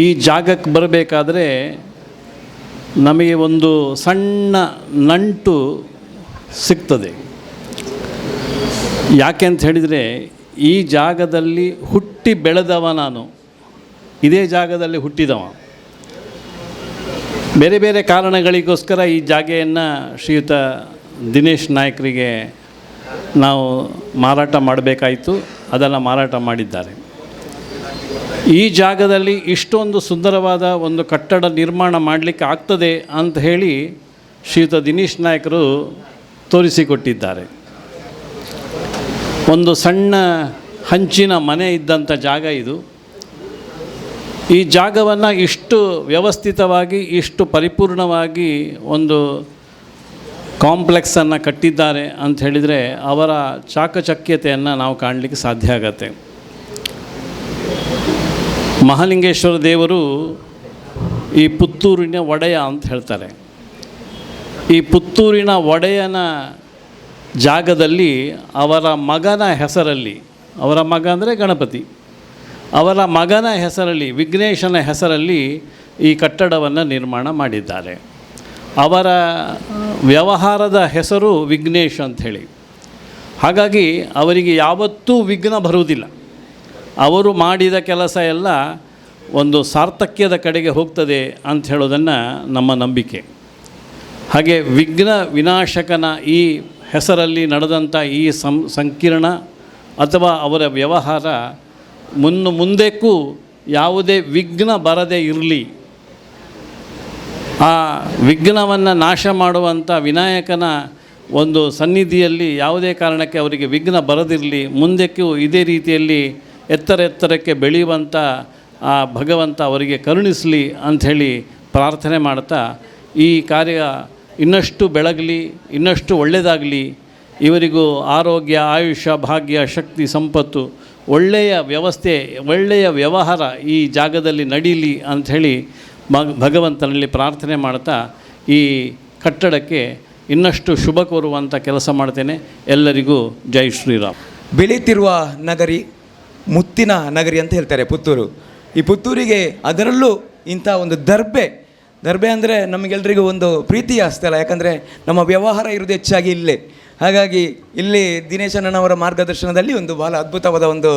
ಈ ಜಾಗಕ್ಕೆ ಬರಬೇಕಾದ್ರೆ ನಮಗೆ ಒಂದು ಸಣ್ಣ ನಂಟು ಸಿಗ್ತದೆ. ಯಾಕೆ ಅಂತ ಹೇಳಿದರೆ, ಈ ಜಾಗದಲ್ಲಿ ಹುಟ್ಟಿ ಬೆಳೆದವ ನಾನು, ಇದೇ ಜಾಗದಲ್ಲಿ ಹುಟ್ಟಿದವ. ಬೇರೆ ಬೇರೆ ಕಾರಣಗಳಿಗೋಸ್ಕರ ಈ ಜಾಗೆಯನ್ನು ಶ್ರೀಯುತ ದಿನೇಶ್ ನಾಯ್ಕರಿಗೆ ನಾವು ಮಾರಾಟ ಮಾಡಬೇಕಾಯಿತು. ಅದನ್ನು ಮಾರಾಟ ಮಾಡಿದ್ದಾರೆ. ಈ ಜಾಗದಲ್ಲಿ ಇಷ್ಟೊಂದು ಸುಂದರವಾದ ಒಂದು ಕಟ್ಟಡ ನಿರ್ಮಾಣ ಮಾಡಲಿಕ್ಕೆ ಆಗ್ತದೆ ಅಂತ ಹೇಳಿ ಶ್ರೀಯುತ ದಿನೇಶ್ ನಾಯ್ಕರು ತೋರಿಸಿಕೊಟ್ಟಿದ್ದಾರೆ. ಒಂದು ಸಣ್ಣ ಹಂಚಿನ ಮನೆ ಇದ್ದಂಥ ಜಾಗ ಇದು. ಈ ಜಾಗವನ್ನು ಇಷ್ಟು ವ್ಯವಸ್ಥಿತವಾಗಿ, ಇಷ್ಟು ಪರಿಪೂರ್ಣವಾಗಿ ಒಂದು ಕಾಂಪ್ಲೆಕ್ಸನ್ನು ಕಟ್ಟಿದ್ದಾರೆ ಅಂತ ಹೇಳಿದರೆ ಅವರ ಚಾಕಚಕ್ಯತೆಯನ್ನು ನಾವು ಕಾಣಲಿಕ್ಕೆ ಸಾಧ್ಯ ಆಗತ್ತೆ. ಮಹಾಲಿಂಗೇಶ್ವರ ದೇವರು ಈ ಪುತ್ತೂರಿನ ಒಡೆಯ ಅಂತ ಹೇಳ್ತಾರೆ. ಈ ಪುತ್ತೂರಿನ ಒಡೆಯನ ಜಾಗದಲ್ಲಿ ಅವರ ಮಗನ ಹೆಸರಲ್ಲಿ, ಅವರ ಮಗ ಅಂದರೆ ಗಣಪತಿ, ಅವರ ಮಗನ ಹೆಸರಲ್ಲಿ, ವಿಘ್ನೇಶನ ಹೆಸರಲ್ಲಿ ಈ ಕಟ್ಟಡವನ್ನು ನಿರ್ಮಾಣ ಮಾಡಿದ್ದಾರೆ. ಅವರ ವ್ಯವಹಾರದ ಹೆಸರು ವಿಘ್ನೇಶ್ ಅಂಥೇಳಿ. ಹಾಗಾಗಿ ಅವರಿಗೆ ಯಾವತ್ತೂ ವಿಘ್ನ ಬರುವುದಿಲ್ಲ. ಅವರು ಮಾಡಿದ ಕೆಲಸ ಎಲ್ಲ ಒಂದು ಸಾರ್ಥಕ್ಯದ ಕಡೆಗೆ ಹೋಗ್ತದೆ ಅಂತ ಹೇಳೋದನ್ನು ನಮ್ಮ ನಂಬಿಕೆ. ಹಾಗೆ ವಿಘ್ನ ವಿನಾಶಕನ ಈ ಹೆಸರಲ್ಲಿ ನಡೆದಂಥ ಈ ಸಂಕೀರ್ಣ ಅಥವಾ ಅವರ ವ್ಯವಹಾರ ಮುಂದಕ್ಕೂ ಯಾವುದೇ ವಿಘ್ನ ಬರದೇ ಇರಲಿ ಆ ವಿಘ್ನವನ್ನು ನಾಶ ಮಾಡುವಂಥ ವಿನಾಯಕನ ಒಂದು ಸನ್ನಿಧಿಯಲ್ಲಿ ಯಾವುದೇ ಕಾರಣಕ್ಕೆ ಅವರಿಗೆ ವಿಘ್ನ ಬರದಿರಲಿ, ಮುಂದಕ್ಕೂ ಇದೇ ರೀತಿಯಲ್ಲಿ ಎತ್ತರಕ್ಕೆ ಬೆಳೆಯುವಂಥ ಆ ಭಗವಂತ ಅವರಿಗೆ ಕರುಣಿಸಲಿ ಅಂಥೇಳಿ ಪ್ರಾರ್ಥನೆ ಮಾಡ್ತಾ, ಈ ಕಾರ್ಯ ಇನ್ನಷ್ಟು ಬೆಳಗಲಿ, ಇನ್ನಷ್ಟು ಒಳ್ಳೆಯದಾಗಲಿ, ಇವರಿಗೂ ಆರೋಗ್ಯ, ಆಯುಷ್ಯ, ಭಾಗ್ಯ, ಶಕ್ತಿ, ಸಂಪತ್ತು, ಒಳ್ಳೆಯ ವ್ಯವಸ್ಥೆ, ಒಳ್ಳೆಯ ವ್ಯವಹಾರ ಈ ಜಾಗದಲ್ಲಿ ನಡೀಲಿ ಅಂಥೇಳಿ ಭಗವಂತನಲ್ಲಿ ಪ್ರಾರ್ಥನೆ ಮಾಡ್ತಾ ಈ ಕಟ್ಟಡಕ್ಕೆ ಇನ್ನಷ್ಟು ಶುಭ ಕೋರುವಂಥ ಕೆಲಸ ಮಾಡ್ತೇನೆ. ಎಲ್ಲರಿಗೂ ಜೈ ಶ್ರೀರಾಮ್. ಬೆಳೀತಿರುವ ನಗರಿ, ಮುತ್ತಿನ ನಗರಿ ಅಂತ ಹೇಳ್ತಾರೆ ಪುತ್ತೂರು. ಈ ಪುತ್ತೂರಿಗೆ ಅದರಲ್ಲೂ ಇಂಥ ಒಂದು ದರ್ಬೆ ಅಂದರೆ ನಮಗೆಲ್ಲರಿಗೂ ಒಂದು ಪ್ರೀತಿಯ ಸ್ಥಳ. ಯಾಕಂದರೆ ನಮ್ಮ ವ್ಯವಹಾರ ಇರೋದು ಹೆಚ್ಚಾಗಿ ಇಲ್ಲೇ. ಹಾಗಾಗಿ ಇಲ್ಲಿ ದಿನೇಶಣ್ಣನವರ ಮಾರ್ಗದರ್ಶನದಲ್ಲಿ ಒಂದು ಬಹಳ ಅದ್ಭುತವಾದ ಒಂದು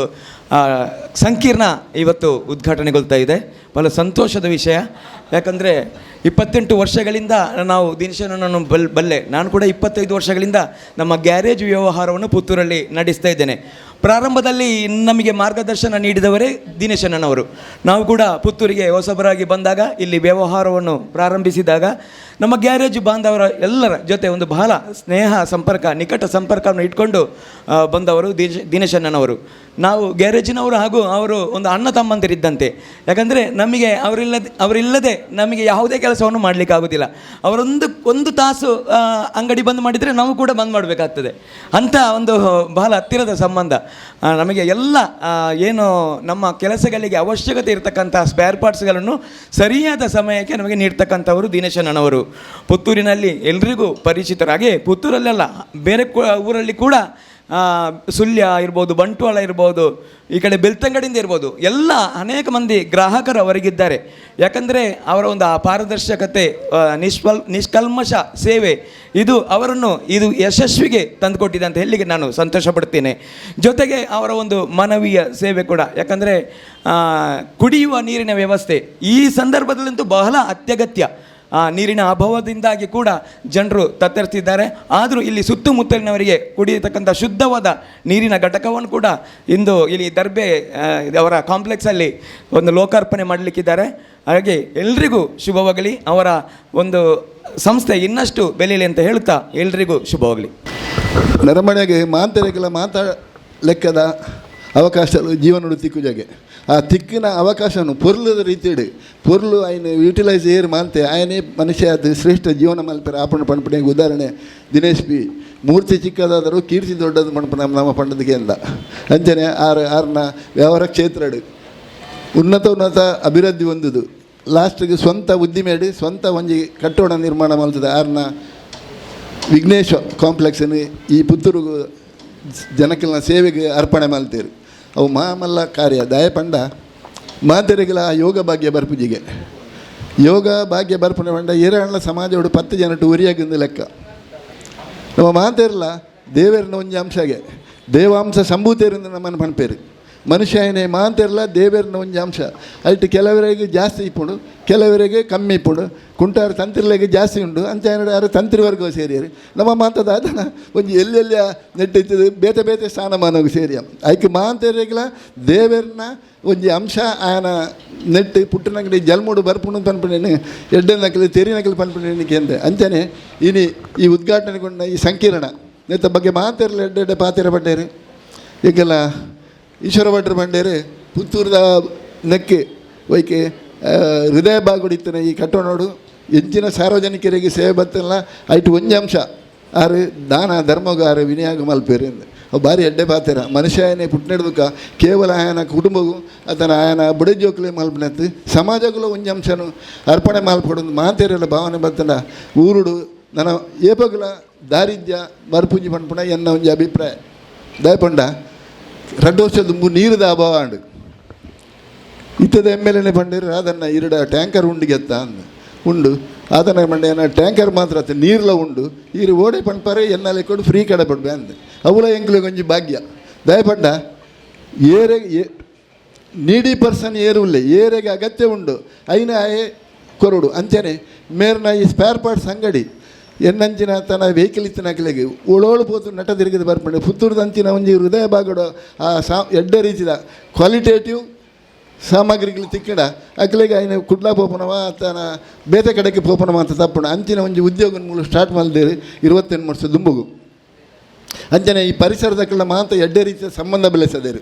ಸಂಕೀರ್ಣ ಇವತ್ತು ಉದ್ಘಾಟನೆಗೊಳ್ತಾ ಇದೆ. ಬಹಳ ಸಂತೋಷದ ವಿಷಯ. ಯಾಕಂದರೆ 28 ವರ್ಷಗಳಿಂದ ನಾವು ದಿನೇಶಣ್ಣನನ್ನು ಬಲ್ಲೆ. ನಾನು ಕೂಡ 25 ವರ್ಷಗಳಿಂದ ನಮ್ಮ ಗ್ಯಾರೇಜ್ ವ್ಯವಹಾರವನ್ನು ಪುತ್ತೂರಲ್ಲಿ ನಡೆಸ್ತಾ ಇದ್ದೇನೆ. ಪ್ರಾರಂಭದಲ್ಲಿ ನಮಗೆ ಮಾರ್ಗದರ್ಶನ ನೀಡಿದವರೇ ದಿನೇಶಣ್ಣನವರು. ನಾವು ಕೂಡ ಪುತ್ತೂರಿಗೆ ಹೊಸಬರಾಗಿ ಬಂದಾಗ ಇಲ್ಲಿ ವ್ಯವಹಾರವನ್ನು ಪ್ರಾರಂಭಿಸಿದಾಗ ನಮ್ಮ ಗ್ಯಾರೇಜ್ ಬಾಂಧವರ ಎಲ್ಲರ ಜೊತೆ ಒಂದು ಬಹಳ ಸ್ನೇಹ ಸಂಪರ್ಕ, ನಿಕಟ ಸಂಪರ್ಕವನ್ನು ಇಟ್ಕೊಂಡು ಬಂದವರು ದಿನೇಶಣ್ಣನವರು. ನಾವು ಗ್ಯಾರೇಜಿನವರು ಹಾಗೂ ಅವರು ಒಂದು ಅಣ್ಣ ತಮ್ಮಂದಿರಿದ್ದಂತೆ. ಯಾಕಂದರೆ ನಮಗೆ ಅವರಿಲ್ಲದೆ ನಮಗೆ ಯಾವುದೇ ಕೆಲಸವನ್ನು ಮಾಡಲಿಕ್ಕಾಗೋದಿಲ್ಲ. ಒಂದು ತಾಸು ಅಂಗಡಿ ಬಂದ್ ಮಾಡಿದರೆ ನಾವು ಕೂಡ ಬಂದ್ ಮಾಡಬೇಕಾಗ್ತದೆ. ಅಂಥ ಒಂದು ಬಹಳ ಹತ್ತಿರದ ಸಂಬಂಧ. ನಮಗೆ ಎಲ್ಲ ಏನು ನಮ್ಮ ಕೆಲಸಗಳಿಗೆ ಅವಶ್ಯಕತೆ ಇರತಕ್ಕಂಥ ಸ್ಪೇರ್ ಪಾರ್ಟ್ಸ್ಗಳನ್ನು ಸರಿಯಾದ ಸಮಯಕ್ಕೆ ನಮಗೆ ನೀಡ್ತಕ್ಕಂಥವರು ದಿನೇಶಣ್ಣನವರು. ಪುತ್ತೂರಿನಲ್ಲಿ ಎಲ್ರಿಗೂ ಪರಿಚಿತರು. ಹಾಗೆ ಪುತ್ತೂರಲ್ಲೆಲ್ಲ ಬೇರೆ ಊರಲ್ಲಿ ಕೂಡ ಸುಳ್ಯ ಇರ್ಬೋದು, ಬಂಟ್ವಾಳ ಇರ್ಬೋದು, ಈ ಕಡೆ ಬೆಳ್ತಂಗಡಿಯಿಂದ ಇರ್ಬೋದು, ಎಲ್ಲ ಅನೇಕ ಮಂದಿ ಗ್ರಾಹಕರು ಅವರಿಗಿದ್ದಾರೆ. ಯಾಕಂದರೆ ಅವರ ಒಂದು ಪಾರದರ್ಶಕತೆ, ನಿಷ್ಕಲ್ಮಶ ಸೇವೆ ಇದು ಅವರನ್ನು ಇದು ಯಶಸ್ವಿಗೆ ತಂದುಕೊಟ್ಟಿದೆ ಅಂತ ಹೇಳಿಗೆ ನಾನು ಸಂತೋಷ ಪಡ್ತೇನೆ. ಜೊತೆಗೆ ಅವರ ಒಂದು ಮಾನವೀಯ ಸೇವೆ ಕೂಡ. ಯಾಕಂದರೆ ಕುಡಿಯುವ ನೀರಿನ ವ್ಯವಸ್ಥೆ ಈ ಸಂದರ್ಭದಲ್ಲಂತೂ ಬಹಳ ಅತ್ಯಗತ್ಯ. ನೀರಿನ ಅಭಾವದಿಂದಾಗಿ ಕೂಡ ಜನರು ತತ್ತರಿಸಿದ್ದಾರೆ. ಆದರೂ ಇಲ್ಲಿ ಸುತ್ತಮುತ್ತಲಿನವರಿಗೆ ಕುಡಿಯತಕ್ಕಂಥ ಶುದ್ಧವಾದ ನೀರಿನ ಘಟಕವನ್ನು ಕೂಡ ಇಂದು ಇಲ್ಲಿ ದರ್ಬೆ ಅವರ ಕಾಂಪ್ಲೆಕ್ಸಲ್ಲಿ ಒಂದು ಲೋಕಾರ್ಪಣೆ ಮಾಡಲಿಕ್ಕಿದ್ದಾರೆ. ಹಾಗೆ ಎಲ್ರಿಗೂ ಶುಭವಾಗಲಿ, ಅವರ ಒಂದು ಸಂಸ್ಥೆ ಇನ್ನಷ್ಟು ಬೆಳೆಯಲಿ ಅಂತ ಹೇಳುತ್ತಾ ಎಲ್ರಿಗೂ ಶುಭವಾಗಲಿ. ನರಮನೆಗೆ ಮಾಂತರಿಕೆಲ್ಲ ಲೆಕ್ಕದ ಅವಕಾಶಗಳು ಜೀವನಡು ತಿಕ್ಕುಜಾಗೆ ಆ ತಿಕ್ಕಿನ ಅವಕಾಶವನ್ನು ಪೊರ್ಲದ ರೀತಿಯಡು ಪೊರ್ಲು ಆಯ್ನ ಯುಟಿಲೈಸ್ ಏರ್ ಮಾಂತೆ ಆಯನೇ ಮನುಷ್ಯ ಅದು ಶ್ರೇಷ್ಠ ಜೀವನ ಮಲ್ಪರೆ ಆಪಣ ಪಂಪಣೆಗೆ ಉದಾಹರಣೆ ದಿನೇಶ್ ಪಿ. ಮೂರ್ತಿ ಚಿಕ್ಕದಾದರೂ ಕೀರ್ತಿ ದೊಡ್ಡದು ಮಣ್ಪಣ ನಮ್ಮ ಪಂಡದಕ್ಕೆ ಅಂದ ಅಂಚನೆ ಆರ್ನ ವ್ಯವಹಾರ ಕ್ಷೇತ್ರಡು ಉನ್ನತ ಅಭಿವೃದ್ಧಿ ಹೊಂದುದು. ಲಾಸ್ಟಿಗೆ ಸ್ವಂತ ಉದ್ದಿಮೆಡು ಸ್ವಂತ ಒಂಜಿ ಕಟ್ಟಡ ನಿರ್ಮಾಣ ಮಾಡ್ತದೆ. ಆರ್ನ ವಿಘ್ನೇಶ್ ಕಾಂಪ್ಲೆಕ್ಸನ್ನು ಈ ಪುತ್ತೂರು ಜನಕ್ಕೆಲ್ಲ ಸೇವೆಗೆ ಅರ್ಪಣೆ ಮಾಡ್ತೀರು. ಅವು ಮಾಮಲ್ಲ ಕಾರ್ಯ ದಯಪಂಡ ಮಾತೆರೆಗಳ ಯೋಗ ಭಾಗ್ಯ ಬರ್ಪುಜಿಗೆ ಯೋಗ ಭಾಗ್ಯ ಬರ್ಪಣೆ ಪಂಡ ಏರಣ್ಣ ಸಮಾಜೋಡು 10 ಜನಟ್ಟು ಉರಿಯಾಗಿಂದು ಲೆಕ್ಕ. ನಮ್ಮ ಮಾತೆರಲ್ಲ ದೇವರಿನ ಒಂಜಿ ಅಂಶಗೆ ದೇವಾಂಶ ಸಂಭೂತೇರಿಂದ ನಮ್ಮನ್ನು ಪಣಪೇರು. ಮನುಷ್ಯ ಏನೇ ಮಾಂತಿರಲ್ಲ ದೇವರಿನ ಒಂಜಿ ಅಂಶ. ಅಲ್ಟಿ ಕೆಲವರಿಗೆ ಜಾಸ್ತಿ ಇಪ್ಪುಂಡು, ಕೆಲವರಿಗೆ ಕಮ್ಮಿ ಇಪ್ಪುಂಡು. ಕುಂಟಾರು ತಂತ್ರಿಲೆಗೆ ಜಾಸ್ತಿ ಉಂಡು ಅಂತ ಯಾರು ತಂತ್ರಿವರ್ಗ ಸೇರಿಯರು. ನಮ್ಮ ಮಾತದ ಅದನ್ನು ಒಂಜಿ ಎಲ್ಲೆಲ್ಲ ನೆಟ್ಟಿರ್ತದೆ ಬೇತೆ ಬೇತೆ ಸ್ಥಾನಮಾನವು ಸೇರಿ ಅದಕ್ಕೆ ಮಾಂತರಿಗಳ ದೇವರನ್ನ ಒಂಜಿ ಅಂಶ ಆಯನ ನೆಟ್ಟು ಪುಟ್ಟನಗಡಿ ಜಲ್ಮೂಡು ಬರ್ಪುಂಡು ಪನ್ಪಣೇನು ಎಡ್ಡೆ ನಕಲಿ ತೆರಿ ನಕಲಿ ಪನ್ಪಣೇನಿಕೆ ಅಂದೆ ಅಂಚನೆ ಇನಿ ಈ ಉದ್ಘಾಟನೆಗೊಂಡ ಈ ಸಂಕೀರ್ಣ ನೆತ್ತ ಬಗ್ಗೆ ಮಾತಿರಲ್ಲ ಎಡ್ಡೆ ಪಾತಿರ ಪಡ್ಡೇರು ಈಗೆಲ್ಲ ಈಶ್ವರ ಭಟ್ರು ಬಂಡೇರು ಪುತ್ತೂರದ ನೆಕ್ಕೆ ಒಯ್ಕೆ ಹೃದಯ ಬಾಗುಡಿತ್ತನ ಈ ಕಟ್ಟೋಣೋಡು ಹೆಚ್ಚಿನ ಸಾರ್ವಜನಿಕರಿಗೆ ಸೇವೆ ಬತ್ತಲ್ಲ ಐಟು ಒಂಜಿ ಅಂಶ ಆರು ದಾನ ಧರ್ಮಗ ಆರು ವಿನಿಯೋಗ ಮಲ್ಪೇರು ಅವು ಭಾರಿ ಎಡ್ಡೆ ಪಾತಿರ. ಮನುಷ್ಯನೇ ಪುಟ್ಟಿನಡ್ದಕ್ಕ ಕೇವಲ ಆಯನ ಕುಟುಂಬಗೂ ಆತನ ಆಯನ ಬುಡಜೋಕ್ಲೆ ಮಲ್ಪನತ್ತು ಸಮಾಜಗಳು ಒಂಜಿ ಅಂಶನು ಅರ್ಪಣೆ ಮಲ್ಪಡೋದು ಮಾತೇರೆಲ್ಲ ಭಾವನೆ ಬರ್ತಂಡ ಊರುಡು ನನ್ನ ಏಪಗಳ ದಾರಿದ್ರ್ಯ ಬರ್ಪುಂಜಿ ಪಂಪುಣ ಎನ್ನ ಒಂಜಿ ಅಭಿಪ್ರಾಯ ದಯಪಂಡ 2 ವರ್ಷದ ನೀರದ ಅಭಾವ ಅಂಡು ಇತ್ತದ ಎಮ್ಮೆಲ್ಲೆನೆ ಪಂಡೇರು ಅದನ್ನು ಇರಡ ಟ್ಯಾಂಕರ್ ಉಂಡಿಗೆತ್ತ ಅಂದು ಉಂಡು ಅದನ್ನು ಮಂಡೆ ಟ್ಯಾಂಕರ್ ಮಾತ್ರ ಆತ ನೀರ್ಲ ಉಂಡು ಈರು ಓಡೆ ಪಂಪಾರೆ ಎನ್ನಲೆ ಕೊಡು ಫ್ರೀ ಕಡೆ ಪಡ್ಬೆ ಅಂದು ಅವಳ ಎಂಕ್ಲೆ ಕೊಂಚ ಭಾಗ್ಯ ದಯಪಡ್ಡ ಏರೆ ನೀಡಿ ಪರ್ಸನ್ ಏರುಲ್ಲೆ ಏರೆಗೆ ಅಗತ್ಯ ಉಂಡು ಐನ ಆಯೆ ಕೊರಡು ಅಂಚನೆ ಮೇರ್ನ ಈ ಸ್ಪೇರ್ ಪಾರ್ಟ್ಸ್ ಅಂಗಡಿ ಎನ್ನಂಚಿನ ತನ್ನ ವೆಹಿಕಲ್ ಇತ್ತಿನ ಕೆಳಗೆ ಉಳೋಳು ಪೋತು ನಟ ತಿರುಗಿದ ಬರ್ಪಣೆ ಪುತ್ತೂರದ ಅಂಚಿನ ಒಂಜಿ ಹೃದಯ ಭಾಗಡು ಆ ಎಡ್ಡೆ ರೀತಿದ ಕ್ವಾಲಿಟೇಟಿವ್ ಸಾಮಗ್ರಿಗಳು ತಿಕ್ಕಡ ಅಕ್ಲೆಗೆ ಆಯ್ನ ಕುಡ್ಲಾ ಪೋಪನವ ಆತನ ಬೇತೆ ಕಡೆಗೆ ಪೋಪನವ ಅಂತ ತಪ್ಪಣ ಅಂಚಿನ ಒಂಜಿ ಉದ್ಯೋಗ ಮೂಲ ಸ್ಟಾರ್ಟ್ ಮಾಡಿದೇರಿ 28 ವರ್ಷ ದುಂಬುಗು ಅಂಚನೆ ಈ ಪರಿಸರದಕ್ಕೆಲ್ಲ ಮಾತ್ರ ಎಡ್ಡೆ ರೀತಿಯ ಸಂಬಂಧ ಬೆಳೆಸದೇರು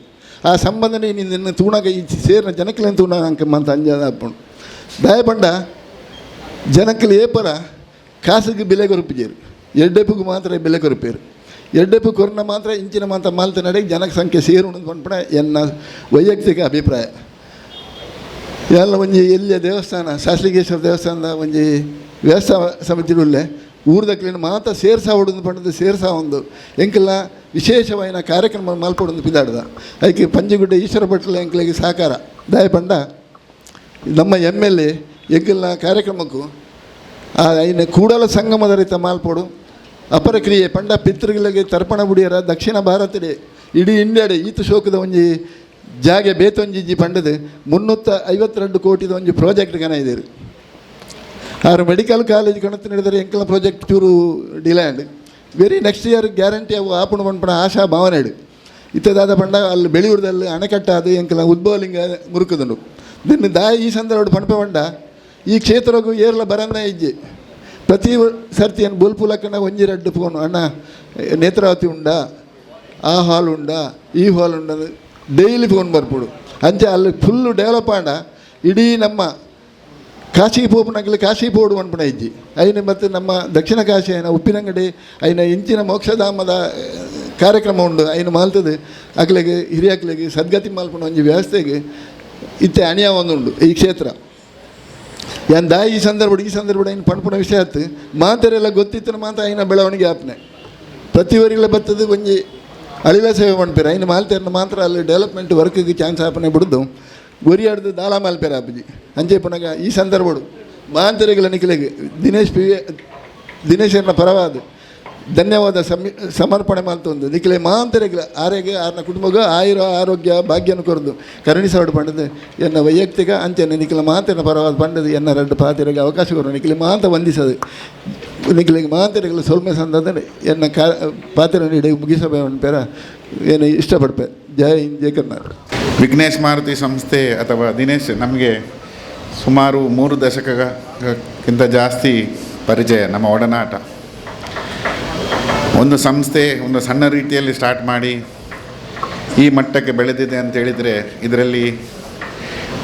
ಆ ಸಂಬಂಧನೇ ನಿನ್ನ ತೂಣಾಗ ಈ ಸೇರಿನ ಜನಕ್ಕಲೇನು ತೂಣ ಅಂಕ ಮಾತ ಅಂಜಾದ ಹಾಕೊಂಡು ದಯಪಂಡ ಜನಕ್ಕಲ್ಲಿ ಏಪರ ಕಾಸಿಗೆ ಬೆಲೆ ಕೊರಪಿಜೇರು ಎಡ್ಡೆಪ್ಪುಗೂ ಮಾತ್ರ ಬೆಲೆ ಕೊರಪೇರು ಎಡ್ಡೆಪ್ಪು ಕೊರನ ಮಾತ್ರ ಇಂಚಿನ ಮಾತ್ರ ಮಾಲ್ತ ನಡೆಗೆ ಜನಸಂಖ್ಯೆ ಸೇರು ಪಂಪಣ ಎನ್ನ ವೈಯಕ್ತಿಕ ಅಭಿಪ್ರಾಯ ಎಲ್ಲ ಒಂಜಿ ಎಲ್ಲಿಯ ದೇವಸ್ಥಾನ ಶಾಸ್ತ್ರಿಗೇಶ್ವರ ದೇವಸ್ಥಾನದ ಒಂಜಿ ವ್ಯವಸ್ಥಾ ಸಮಿತಿಡುಲ್ಲೆ ಊರ್ದಕ್ಲಿನ ಮಾತ್ರ ಸೇರ್ಸಾ ಹೊಡೋದು ಪಂಡದು ಸೇರ್ಸಾ ಒಂದು ಎಂಕೆಲ್ಲ ವಿಶೇಷವಾದ ಕಾರ್ಯಕ್ರಮ ಮಲ್ಪಡೊಂದು ಪಿದಾಡ್ದ ಅದಕ್ಕೆ ಪಂಜಗುಡ್ಡ ಈಶ್ವರ ಭಟ್ಲ ಎಂಕ್ಲೆಗೆ ಸಹಕಾರ ದಯಪಂಡ ನಮ್ಮ MLA ಎಂಕೆಲ್ಲ ಕಾರ್ಯಕ್ರಮಕ್ಕೂ ಐನ ಕೂಡಲ ಸಂಗಮದ ರೀತ ಮಾಲ್ಪೋಡು ಅಪರ ಕ್ರಿಯೆ ಪಂಡ ಪಿತೃಗಳಿಗೆ ತರ್ಪಣ ಬುಡಿಯರ ದಕ್ಷಿಣ ಭಾರತಡೆ ಇಡೀ ಇಂಡಿಯಾಡೆ ಈತ ಶೋಕದ ಒಂಜಿ ಜಾಗೆ ಬೇತೊಂಜಿ ಪಂಡದು 352 ಕೋಟಿದ ಒಂಜಿ ಪ್ರಾಜೆಕ್ಟ್ ಗನ ಇದೇರು ಆರು ಮೆಡಿಕಲ್ ಕಾಲೇಜ್ ಕಣತ್ತು ನಡೆದರೆ ಎಂಕಲ ಪ್ರಾಜೆಕ್ಟ್ ಚೂರು ಡಿಲ್ಯಾಂಡ್ ವೆರಿ ನೆಕ್ಸ್ಟ್ ಇಯರ್ ಗ್ಯಾರಂಟಿ ಅವು ಆಪುಣ ಪಂಪಣ ಆಶಾ ಭಾವನೆಡು ಇತ್ತದಾದ ಪಂಡ ಅಲ್ಲಿ ಬೆಳೆಯೂರದಲ್ಲಿ ಅಣೆಕಟ್ಟಾದು ಎಂಕಲ ಉದ್ಭವಲಿಂಗ ಮುರುಕುದುಂಡು ದಿನ ದಾಯ ಈ ಸಂದರ್ಭ ಪಣಪ ಪಂಡ ಈ ಕ್ಷೇತ್ರಗೂ ಏರ್ಲ ಬರನ್ನ ಇಜ್ಜೆ ಪ್ರತಿ ಸರ್ತಿ ಏನು ಬುಲ್ಪುಲಕ್ಕನ ಒಂಜಿ ರಡ್ಡು ಫೋನು ಅಣ್ಣ ನೇತ್ರಾವತಿ ಉಂಡಾ ಆ ಹಾಲ್ ಉಂಡಾ ಈ ಹಾಲ್ ಉಂಡ ಡೈಲಿ ಫೋನ್ ಬರ್ಬಿಡು ಅಂಚೆ ಅಲ್ಲಿ ಫುಲ್ಲು ಡೆವಲಪ್ ಆಂಡ ಇಡೀ ನಮ್ಮ ಕಾಶಿ ಪೋಪನಾಗಲಿ ಕಾಶಿ ಪೋಡು ಅನ್ಪಣ ಇಜ್ಜಿ ಐನ ಮತ್ತು ನಮ್ಮ ದಕ್ಷಿಣ ಕಾಶಿ ಐನ ಉಪ್ಪಿನಂಗಡಿ ಐನ ಇಂಚಿನ ಮೋಕ್ಷಧಾಮದ ಕಾರ್ಯಕ್ರಮ ಉಂಡು ಐನು ಮಾಲ್ತದೆ ಅಕ್ಲೆಗೆ ಹಿರಿಯಕ್ಲೆಗೆ ಸದ್ಗತಿ ಮಾಲ್ಪಣ ಒಂಜಿ ವ್ಯವಸ್ಥೆಗೆ ಇತ್ತೆ ಅಣಿಯ ಒಂದುಂಡು ಈ ಕ್ಷೇತ್ರ ಏನು ದಾಯಿ ಈ ಸಂದರ್ಭ ಇನ್ನು ಪಣ್ಪುಣ ವಿಷಯ ಆಯ್ತು ಮಾತೆರೆಲ್ಲ ಗೊತ್ತಿತ್ತು ಮಾತ್ರ ಐನ ಬೆಳವಣಿಗೆ ಆಪ್ನೆ ಪ್ರತಿವರಿಗಳ ಬರ್ತದೆ ಒಂಜಿ ಅಳಿಲ ಸೇವೆ ಮಾಡ್ಪೇರು ಐನು ಮಾಲ್ತೇರನ್ನ ಮಾತ್ರ ಅಲ್ಲಿ ಡೆವಲಪ್ಮೆಂಟ್ ವರ್ಕಿಗೆ ಚಾನ್ಸ್ ಆಪನೆ ಬಿಡ್ದು ಗೊರಿಯಾಡ್ದು ದಾಳ ಮಾಲ್ಪೇರ ಆಪಜಿ ಅಂಚೆ ಪುನಗ ಈ ಸಂದರ್ಭ ಮಾಂತರಿಗಳ ನಿಖಿಲೆಗೆ ದಿನೇಶನ ಪರವಾದ ಧನ್ಯವಾದ ಸಮರ್ಪಣೆ ಮಾಡ್ತೊಂದು ನಿಖಿಲೆ ಮಾಂತರಿಗಳ ಆರೋಗ್ಯ ಆರ್ನ ಕುಟುಂಬಗ ಆರೋಗ್ಯ ಭಾಗ್ಯನ ಕೊರದು ಕರುಣಿಸೋಡು ಪಂಡದು ಎನ್ನ ವೈಯಕ್ತಿಕ ಅಂಚೆನೆ ನಿಖಿಲ ಮಾತಿನ ಪರವಾದ ಪಂಡದು ಎನ್ನ ಎರಡು ಪಾತಿರಿಗೆ ಅವಕಾಶ ಕೊರು ನಿಖಿಲೆ ಮಾತ ವಂದಿಸದು ನಿಖಿಲಿಗೆ ಮಾಂತರಿಗಳ ಸೊಲ್ಮೆ ಸಂದರ್ಭದಲ್ಲಿ ಎನ್ನ ಪಾತ್ರ ನೀಡಿ ಮುಗಿಸಬೇಕು ಪೇರ ಏನು ಇಷ್ಟಪಡ್ಪೆ ಜೈ ಹಿಂದ್ ಜೈ ಕರ್ನಾಟಕ. ವಿಘ್ನೇಶ್ ಮಾರುತಿ ಸಂಸ್ಥೆ ಅಥವಾ ದಿನೇಶ್ ನಮಗೆ ಸುಮಾರು 3 ದಶಕಕ್ಕಿಂತ ಜಾಸ್ತಿ ಪರಿಚಯ, ನಮ್ಮ ಒಡನಾಟ. ಒಂದು ಸಂಸ್ಥೆ ಒಂದು ಸಣ್ಣ ರೀತಿಯಲ್ಲಿ ಸ್ಟಾರ್ಟ್ ಮಾಡಿ ಈ ಮಟ್ಟಕ್ಕೆ ಬೆಳೆದಿದೆ ಅಂತ ಹೇಳಿದರೆ ಇದರಲ್ಲಿ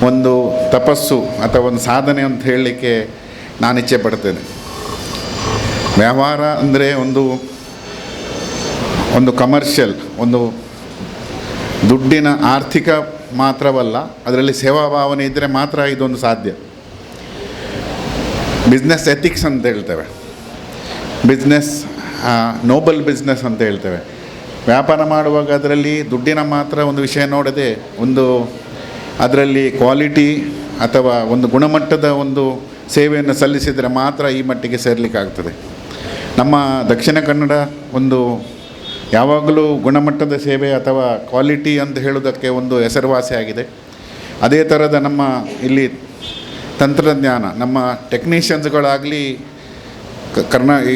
ಒಂದು ತಪಸ್ಸು ಅಥವಾ ಒಂದು ಸಾಧನೆ ಅಂತ ಹೇಳಲಿಕ್ಕೆ ನಾನು ಇಚ್ಛೆ ಪಡ್ತೇನೆ. ವ್ಯವಹಾರ ಅಂದರೆ ಒಂದು ಕಮರ್ಷಿಯಲ್, ಒಂದು ದುಡ್ಡಿನ ಆರ್ಥಿಕ ಮಾತ್ರವಲ್ಲ, ಅದರಲ್ಲಿ ಸೇವಾ ಭಾವನೆ ಇದ್ದರೆ ಮಾತ್ರ ಇದೊಂದು ಸಾಧ್ಯ. ಬಿಸ್ನೆಸ್ ಎಥಿಕ್ಸ್ ಅಂತ ಹೇಳ್ತೇವೆ, ಬಿಸ್ನೆಸ್ ನೋಬಲ್ ಬಿಸ್ನೆಸ್ ಅಂತ ಹೇಳ್ತೇವೆ. ವ್ಯಾಪಾರ ಮಾಡುವಾಗ ಅದರಲ್ಲಿ ದುಡ್ಡಿನ ಮಾತ್ರ ಒಂದು ವಿಷಯ ನೋಡದೆ ಅದರಲ್ಲಿ ಕ್ವಾಲಿಟಿ ಅಥವಾ ಒಂದು ಗುಣಮಟ್ಟದ ಒಂದು ಸೇವೆಯನ್ನು ಸಲ್ಲಿಸಿದರೆ ಮಾತ್ರ ಈ ಮಟ್ಟಿಗೆ ಸೇರಲಿಕ್ಕಾಗ್ತದೆ. ನಮ್ಮ ದಕ್ಷಿಣ ಕನ್ನಡ ಯಾವಾಗಲೂ ಗುಣಮಟ್ಟದ ಸೇವೆ ಅಥವಾ ಕ್ವಾಲಿಟಿ ಅಂತ ಹೇಳೋದಕ್ಕೆ ಒಂದು ಹೆಸರುವಾಸಿಯಾಗಿದೆ. ಅದೇ ಥರದ ನಮ್ಮ ಇಲ್ಲಿ ತಂತ್ರಜ್ಞಾನ, ನಮ್ಮ ಟೆಕ್ನಿಷಿಯನ್ಸ್ಗಳಾಗಲಿ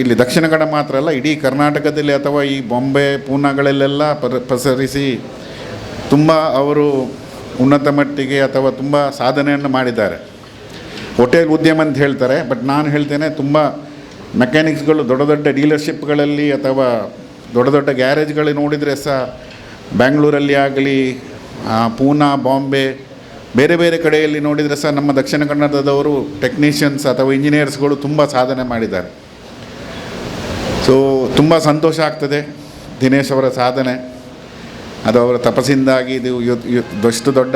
ಇಲ್ಲಿ ದಕ್ಷಿಣ ಕನ್ನಡ ಮಾತ್ರ ಅಲ್ಲ, ಇಡೀ ಕರ್ನಾಟಕದಲ್ಲಿ ಅಥವಾ ಈ ಬಾಂಬೆ ಪೂನಾಗಳಲ್ಲೆಲ್ಲ ಪಸರಿಸಿ ತುಂಬ ಅವರು ಉನ್ನತ ಮಟ್ಟಿಗೆ ಅಥವಾ ತುಂಬ ಸಾಧನೆಯನ್ನು ಮಾಡಿದ್ದಾರೆ. ಹೋಟೆಲ್ ಉದ್ಯಮ ಅಂತ ಹೇಳ್ತಾರೆ, ಬಟ್ ನಾನು ಹೇಳ್ತೇನೆ ತುಂಬ ಮೆಕ್ಯಾನಿಕ್ಸ್ಗಳು ದೊಡ್ಡ ದೊಡ್ಡ ಡೀಲರ್ಶಿಪ್ಗಳಲ್ಲಿ ಅಥವಾ ದೊಡ್ಡ ದೊಡ್ಡ ಗ್ಯಾರೇಜ್ಗಳು ನೋಡಿದರೆ ಸಹ ಬ್ಯಾಂಗ್ಳೂರಲ್ಲಿ ಆಗಲಿ, ಪೂನಾ, ಬಾಂಬೆ, ಬೇರೆ ಬೇರೆ ಕಡೆಯಲ್ಲಿ ನೋಡಿದರೆ ಸಹ ನಮ್ಮ ದಕ್ಷಿಣ ಕನ್ನಡದವರು ಟೆಕ್ನಿಷಿಯನ್ಸ್ ಅಥವಾ ಇಂಜಿನಿಯರ್ಸ್ಗಳು ತುಂಬ ಸಾಧನೆ ಮಾಡಿದ್ದಾರೆ. ಸೊ ತುಂಬ ಸಂತೋಷ ಆಗ್ತದೆ ದಿನೇಶ್ ಅವರ ಸಾಧನೆ, ಅದು ಅವರ ತಪಸ್ಸಿಂದಾಗಿ ಇದು ಎಷ್ಟು ದೊಡ್ಡ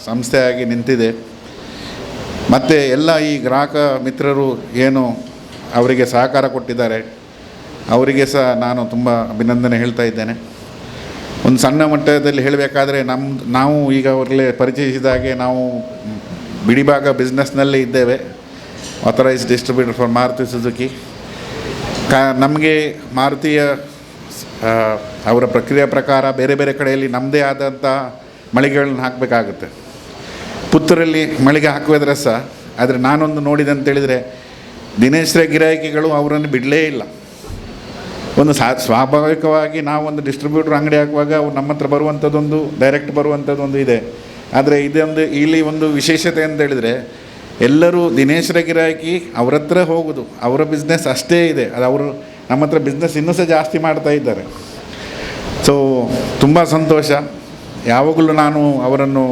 ಸಂಸ್ಥೆಯಾಗಿ ನಿಂತಿದೆ. ಮತ್ತು ಎಲ್ಲ ಈ ಗ್ರಾಹಕ ಮಿತ್ರರು ಏನು ಅವರಿಗೆ ಸಹಕಾರ ಕೊಟ್ಟಿದ್ದಾರೆ, ಅವರಿಗೆ ಸಹ ನಾನು ತುಂಬ ಅಭಿನಂದನೆ ಹೇಳ್ತಾ ಇದ್ದೇನೆ. ಒಂದು ಸಣ್ಣ ಮಟ್ಟದಲ್ಲಿ ಹೇಳಬೇಕಾದ್ರೆ ನಾವು ಈಗ ಅವರಲ್ಲೇ ಪರಿಚಯಿಸಿದಾಗೆ ನಾವು ಬಿಡಿಭಾಗ ಬಿಸ್ನೆಸ್ನಲ್ಲೇ ಇದ್ದೇವೆ, authorised distributor for Maruti Suzuki. ನಮಗೆ ಮಾರುತಿಯ ಅವರ ಪ್ರಕ್ರಿಯೆ ಪ್ರಕಾರ ಬೇರೆ ಬೇರೆ ಕಡೆಯಲ್ಲಿ ನಮ್ಮದೇ ಆದಂಥ ಮಳಿಗೆಗಳನ್ನ ಹಾಕಬೇಕಾಗುತ್ತೆ. ಪುತ್ತೂರಲ್ಲಿ ಮಳಿಗೆ ಹಾಕುವುದ್ರೆ ಸಹ, ಆದರೆ ನಾನೊಂದು ನೋಡಿದೆ ಅಂತೇಳಿದರೆ ದಿನೇಶ್ರ ಗಿರಾಯಿಕಿಗಳು ಅವರನ್ನು ಬಿಡಲೇ ಇಲ್ಲ. ಒಂದು ಸ್ವಾಭಾವಿಕವಾಗಿ ನಾವೊಂದು ಡಿಸ್ಟ್ರಿಬ್ಯೂಟ್ರ್ ಅಂಗಡಿ ಹಾಕುವಾಗ ಅವ್ರು ನಮ್ಮ ಹತ್ರ ಬರುವಂಥದ್ದೊಂದು ಡೈರೆಕ್ಟ್ ಬರುವಂಥದ್ದೊಂದು ಇದೆ. ಆದರೆ ಇದೊಂದು ಇಲ್ಲಿ ಒಂದು ವಿಶೇಷತೆ ಅಂತ ಹೇಳಿದರೆ ಎಲ್ಲರೂ ದಿನೇಶ್ರ ಗಿರಾಕಿ ಅವ್ರ ಹತ್ರ ಹೋಗೋದು, ಅವರ ಬಿಸ್ನೆಸ್ ಅಷ್ಟೇ ಇದೆ. ಅದು ಅವರು ನಮ್ಮ ಹತ್ರ ಬಿಸ್ನೆಸ್ ಇನ್ನೂ ಸಹ ಜಾಸ್ತಿ ಮಾಡ್ತಾ ಇದ್ದಾರೆ. ಸೊ ತುಂಬ ಸಂತೋಷ. ಯಾವಾಗಲೂ ನಾನು ಅವರನ್ನು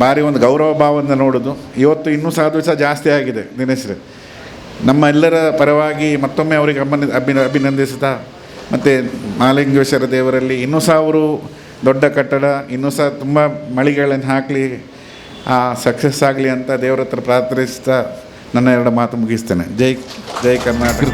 ಭಾರಿ ಒಂದು ಗೌರವ ಭಾವದಿಂದ ನೋಡೋದು. ಇವತ್ತು ಇನ್ನೂ ಸಹ ಅದು ಸಹ ಜಾಸ್ತಿ ಆಗಿದೆ ದಿನೇಶ್ರೆ. ನಮ್ಮ ಎಲ್ಲರ ಪರವಾಗಿ ಮತ್ತೊಮ್ಮೆ ಅವರಿಗೆ ಅಭಿನಂದಿಸ್ತಾ, ಮತ್ತು ಮಹಾಲಿಂಗೇಶ್ವರ ದೇವರಲ್ಲಿ ಇನ್ನೂ ಸಹ ಅವರು ದೊಡ್ಡ ಕಟ್ಟಡ ಇನ್ನೂ ಸಹ ತುಂಬ ಮಳಿಗೆಗಳನ್ನು ಹಾಕಲಿ, ಸಕ್ಸಸ್ ಆಗಲಿ ಅಂತ ದೇವರ ಹತ್ರ ಪ್ರಾರ್ಥಿಸ್ತಾ ನನ್ನ ಎರಡು ಮಾತು ಮುಗಿಸ್ತೇನೆ. ಜೈ ಕರ್ನಾಟಕ.